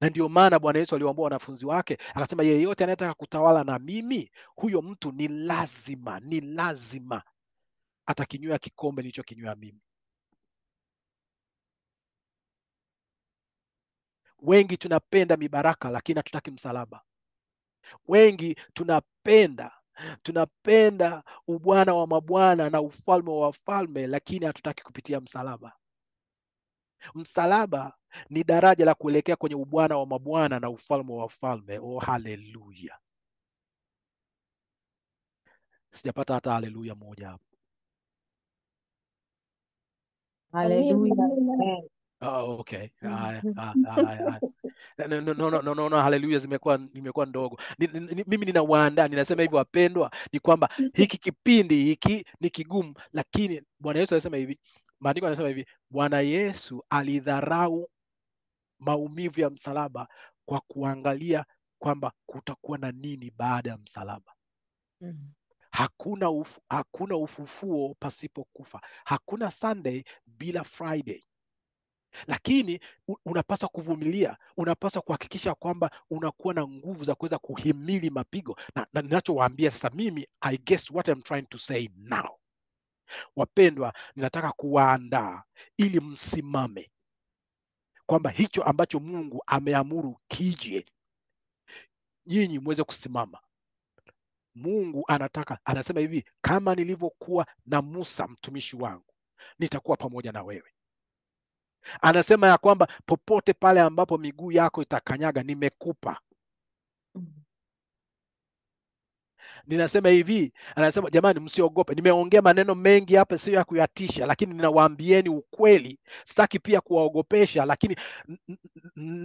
Na ndio maana Bwana Yesu aliwaambia wanafunzi wake, akasema yeyote anayetaka kutawala na mimi, huyo mtu ni lazima atakinywea kikombe nilichokinywea mimi. Wengi tunapenda mibaraka lakini hatutaki msalaba. Wengi tunapenda ubwana wa mabwana na ufalme wa wafalme, lakini hatutaki kupitia msalaba. Msalaba ni daraja la kuelekea kwenye ubwana wa mabwana na ufalme wa wafalme. Oh, haleluya! Sijapata hata haleluya moja hapo. Haleluya. Oh, okay. No, haleluya zimekuwa ndogo. Mimi ninawaandaa, ninasema hivi wapendwa, ni kwamba hiki kipindi hiki ni kigumu, lakini Bwana Yesu alisema hivi, maandiko yanasema hivi, Bwana Yesu alidharau maumivu ya msalaba kwa kuangalia kwamba kutakuwa na nini baada ya msalaba. Hakuna ufufuo pasipo kufa. Hakuna Sunday bila Friday. Lakini unapaswa kuvumilia, unapaswa kuhakikisha kwamba unakuwa na nguvu za kuweza kuhimili mapigo. Na ninachowaambia sasa mimi, I guess what I'm trying to say now. Wapendwa, ninataka kuwaandaa ili msimame. kwamba hicho ambacho Mungu ameamuru kije, nyinyi muweze kusimama. Mungu anasema hivi, kama nilivyokuwa na Musa mtumishi wangu, nitakuwa pamoja na wewe. Anasema ya kwamba popote pale ambapo miguu yako itakanyaga, nimekupa. Ninasema hivi, anasema jamani, msiogope. Nimeongea maneno mengi hapa, sio ya kuyatisha, lakini ninawaambieni ukweli. Sitaki pia kuwaogopesha, lakini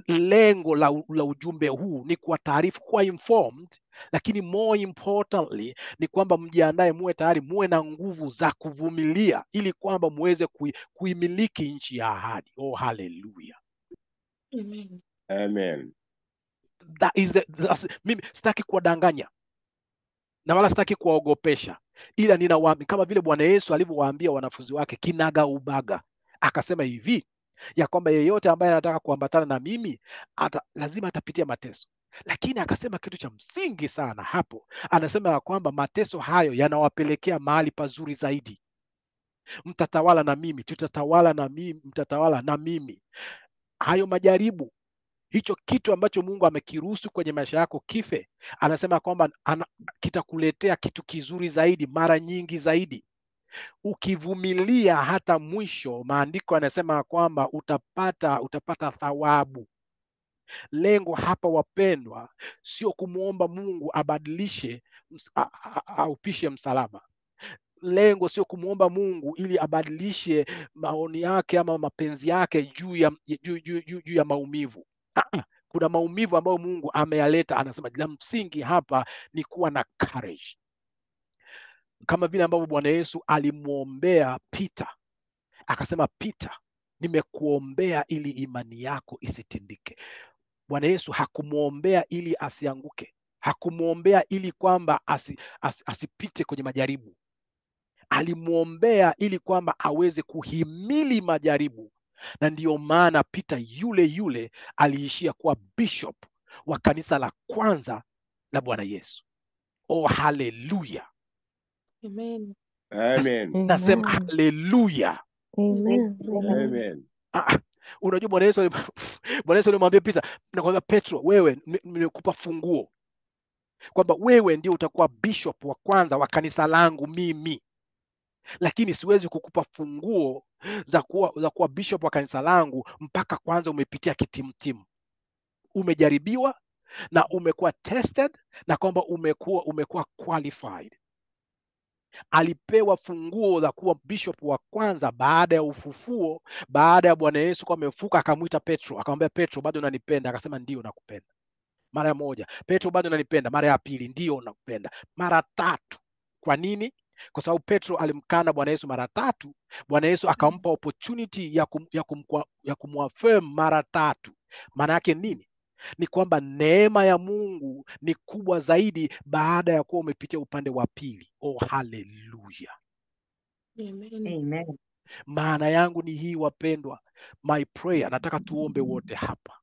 lengo la ujumbe huu ni kuwa taarifu, kuwa informed, lakini more importantly ni kwamba mjiandae, muwe tayari, muwe na nguvu za kuvumilia, ili kwamba muweze kuimiliki nchi ya ahadi. Oh, hallelujah. Amen. Amen. Mimi sitaki kuwadanganya na wala sitaki kuwaogopesha, ila ninawaambia kama vile Bwana Yesu alivyowaambia wanafunzi wake kinaga ubaga, akasema hivi ya kwamba yeyote ambaye anataka kuambatana na mimi lazima atapitia mateso. Lakini akasema kitu cha msingi sana hapo, anasema ya kwamba mateso hayo yanawapelekea mahali pazuri zaidi. Mtatawala na mimi, tutatawala na mimi, mtatawala na mimi. Hayo majaribu, hicho kitu ambacho Mungu amekiruhusu kwenye maisha yako kife, anasema kwamba kitakuletea kitu kizuri zaidi, mara nyingi zaidi. Ukivumilia hata mwisho, maandiko yanasema kwamba utapata thawabu. Lengo hapa wapendwa, sio kumwomba Mungu abadilishe aupishe msalaba. Lengo sio kumwomba Mungu ili abadilishe maoni yake ama mapenzi yake juu ya maumivu. Kuna maumivu ambayo Mungu ameyaleta. Anasema la msingi hapa ni kuwa na courage, kama vile ambavyo Bwana Yesu alimwombea Peter, akasema Peter, nimekuombea ili imani yako isitindike. Bwana Yesu hakumwombea ili asianguke, hakumwombea ili kwamba asipite kwenye majaribu. Alimwombea ili kwamba aweze kuhimili majaribu, na ndiyo maana Peter yule yule aliishia kuwa bishop wa kanisa la kwanza la Bwana Yesu. Oh, haleluya. Amen. Amen. Nasema haleluya. Amen. Amen. Unajua Bwana Yesu alimwambia Peter, nakwambia Petro, wewe nimekupa funguo kwamba wewe ndio utakuwa bishop wa kwanza wa kanisa langu mimi, lakini siwezi kukupa funguo za kuwa bishop wa kanisa langu mpaka kwanza umepitia kitimtimu, umejaribiwa na umekuwa tested, na kwamba umekuwa qualified. Alipewa funguo za kuwa bishop wa kwanza baada ya ufufuo, baada ya Bwana Yesu kuwa amefuka. Akamwita Petro, akamwambia Petro, bado unanipenda? Akasema ndio, nakupenda. Mara moja. Petro, bado unanipenda? Mara ya pili, ndio, nakupenda. Mara tatu. Kwa nini? Kwa sababu Petro alimkana Bwana Yesu mara tatu. Bwana Yesu akampa opportunity ya kumwaffirm mara tatu. Maana yake nini? Ni kwamba neema ya Mungu ni kubwa zaidi baada ya kuwa umepitia upande wa pili. Oh, haleluya. Amen. Maana yangu ni hii wapendwa, my prayer, nataka tuombe wote hapa.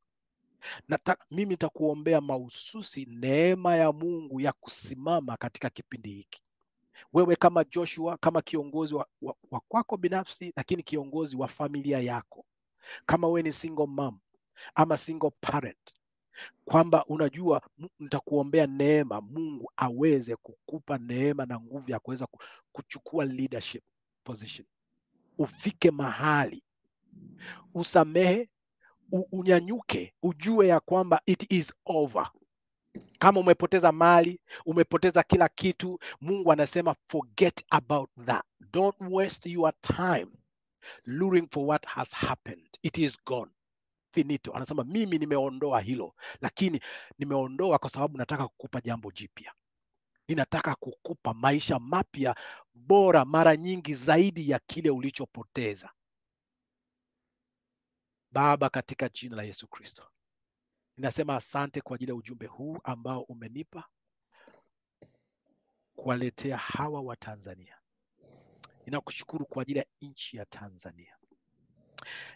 Mimi nitakuombea mahususi neema ya Mungu ya kusimama katika kipindi hiki. Wewe kama Joshua, kama kiongozi wa kwako binafsi, lakini kiongozi wa familia yako, kama wewe ni single mom ama single parent, kwamba unajua nitakuombea neema, Mungu aweze kukupa neema na nguvu ya kuweza kuchukua leadership position. Ufike mahali usamehe, unyanyuke, ujue ya kwamba it is over. Kama umepoteza mali, umepoteza kila kitu, Mungu anasema forget about that. Don't waste your time looking for what has happened. It is gone. Finito. Anasema mimi nimeondoa hilo, lakini nimeondoa kwa sababu nataka kukupa jambo jipya. Ninataka kukupa maisha mapya bora mara nyingi zaidi ya kile ulichopoteza. Baba, katika jina la Yesu Kristo, ninasema asante kwa ajili ya ujumbe huu ambao umenipa kuwaletea hawa wa Tanzania. Ninakushukuru kwa ajili ya nchi ya Tanzania.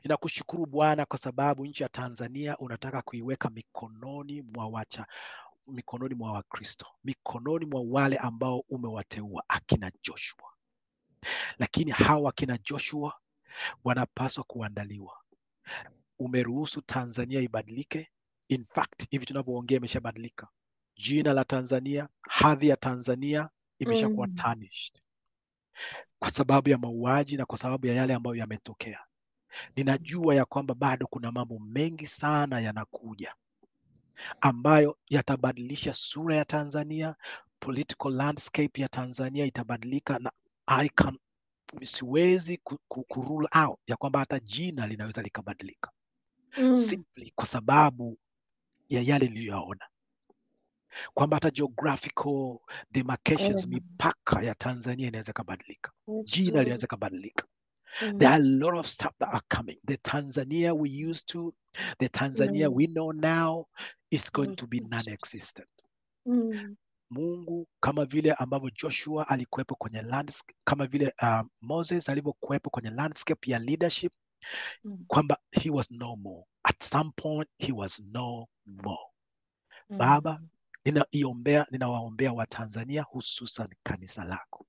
Ninakushukuru Bwana kwa sababu nchi ya Tanzania unataka kuiweka mikononi mwa Wakristo, mikononi mwa wale ambao umewateua, akina Joshua. Lakini hawa akina Joshua wanapaswa kuandaliwa. umeruhusu Tanzania ibadilike. In fact, hivi tunavyoongea imeshabadilika. Jina la Tanzania, hadhi ya Tanzania imeshakuwa tarnished kwa sababu ya mauaji na kwa sababu ya yale ambayo yametokea. Ninajua ya kwamba bado kuna mambo mengi sana yanakuja ambayo yatabadilisha sura ya Tanzania, political landscape ya Tanzania itabadilika, na siwezi kurule out ya kwamba hata jina linaweza likabadilika simply kwa sababu ya yale niliyoyaona, kwamba hata geographical demarcations, mipaka ya Tanzania inaweza kabadilika, jina linaweza kabadilika. There are a lot of stuff that are coming. The Tanzania we used to, the Tanzania we know now is going to be non-existent. Mungu, kama vile ambavyo Joshua alikuwepo kwenye landscape, kama vile Moses alivyokuwepo kwenye landscape ya leadership, kwamba he was no more. At some point he was no more. Baba, ninawaombea wa Tanzania, hususan kanisa lako.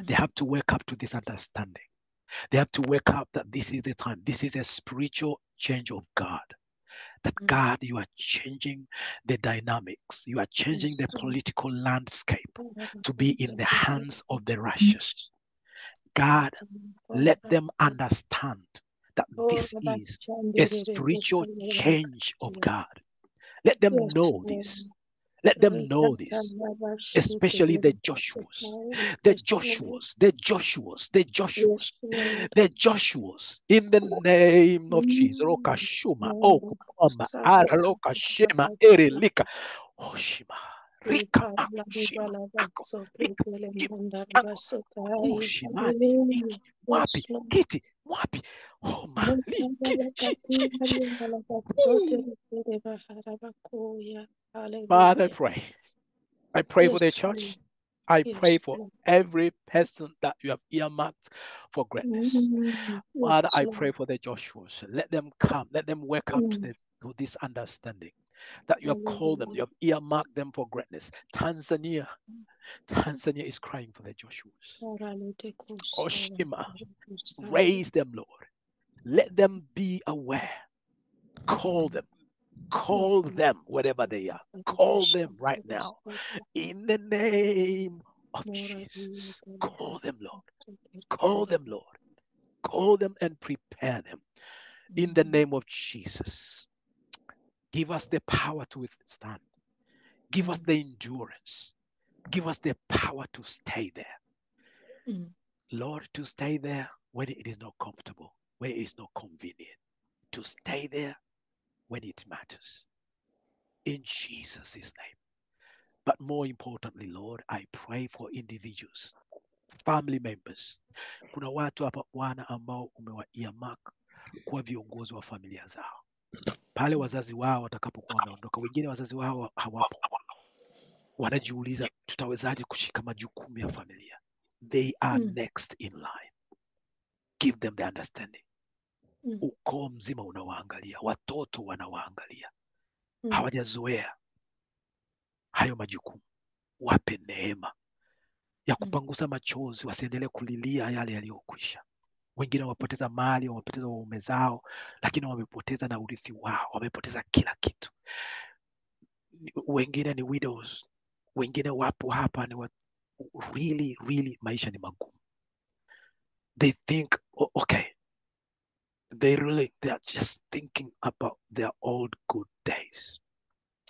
They have to wake up to this understanding. They have to wake up that this is the time. This is a spiritual change of God. That God, you are changing the dynamics. You are changing the political landscape to be in the hands of the righteous. God, let them understand that this is a spiritual change of God. Let them know this. Let them know this. Especially the Joshuas, the Joshuas, the Joshuas, the Joshuas, the Joshuas, in the name of Jesus. Rokashuma, Okuma, Arokashema, Erilika, Oshima, Rika, Shima, Ako, Ushimani, Iki, Wapi, Kiti, Wapi, Oma, Father, I pray. I pray for the church. I pray for every person that you have earmarked for greatness. Father, I pray for the Joshuas. Let them come. Let them wake up to this understanding that you have called them. You have earmarked them for greatness. Tanzania is crying for the Joshuas. Oshima, raise them, Lord. Let them be aware. Call them. Call them wherever they are. Call them right now. In the name of Jesus. Call them, Lord. Call them, Lord. Call them and prepare them. In the name of Jesus. Give us the power to withstand. Give us the endurance. Give us the power to stay there. Lord, to stay there when it is not comfortable, when it is not convenient. To stay there when it matters. In Jesus' name. But more importantly, Lord, I pray for individuals, family members. Kuna watu hapa Bwana ambao umewa-earmark kuwa viongozi wa familia zao. Pale wazazi wao watakapokuwa wameondoka, wengine wazazi wao hawapo, wanajiuliza tutawezaje kushika majukumu ya familia. They are next in line. Give them the understanding. Ukoo mzima unawaangalia, watoto wanawaangalia, hawajazoea hayo majukumu. Wape neema ya kupangusa machozi, wasiendelee kulilia yale yaliyokwisha. Wengine wamepoteza mali, wamepoteza waume zao, lakini wamepoteza na urithi wao, wamepoteza kila kitu. Wengine ni widows, wengine wapo hapa ni really maisha ni magumu. They think, okay, they are just thinking about their old good days.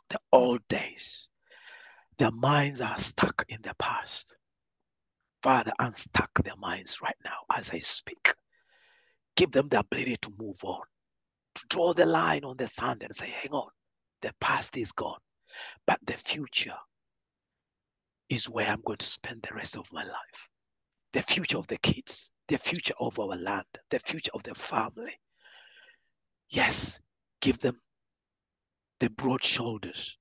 The old days. Their minds are stuck in the past. Father, unstuck their minds right now as I speak. Give them the ability to move on, to draw the line on the sand and say, hang on, the past is gone, but the future is where I'm going to spend the rest of my life. The future of the kids, the future of our land, the future of the family. Yes, give them the broad shoulders,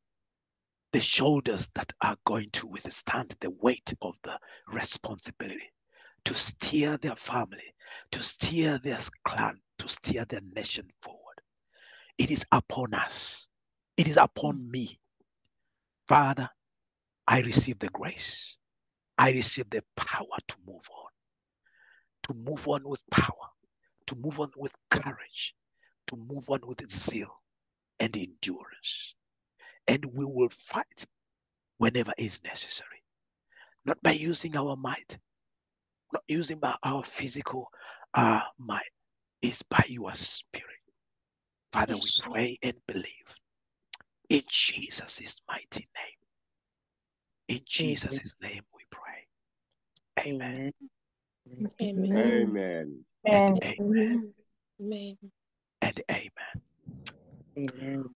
the shoulders that are going to withstand the weight of the responsibility to steer their family, to steer their clan, to steer their nation forward. It is upon us. It is upon me. Father, I receive the grace. I receive the power to move on with power, to move on with courage, to move on with zeal and endurance. And we will fight whenever is necessary, not by using our might, not using by our physical might, is by your spirit. Father, we Yes, Lord. pray and believe in Jesus' mighty name. In Jesus' name we pray. Amen. Amen. Amen. Amen. And Amen. amen. Amen. And amen. Amen.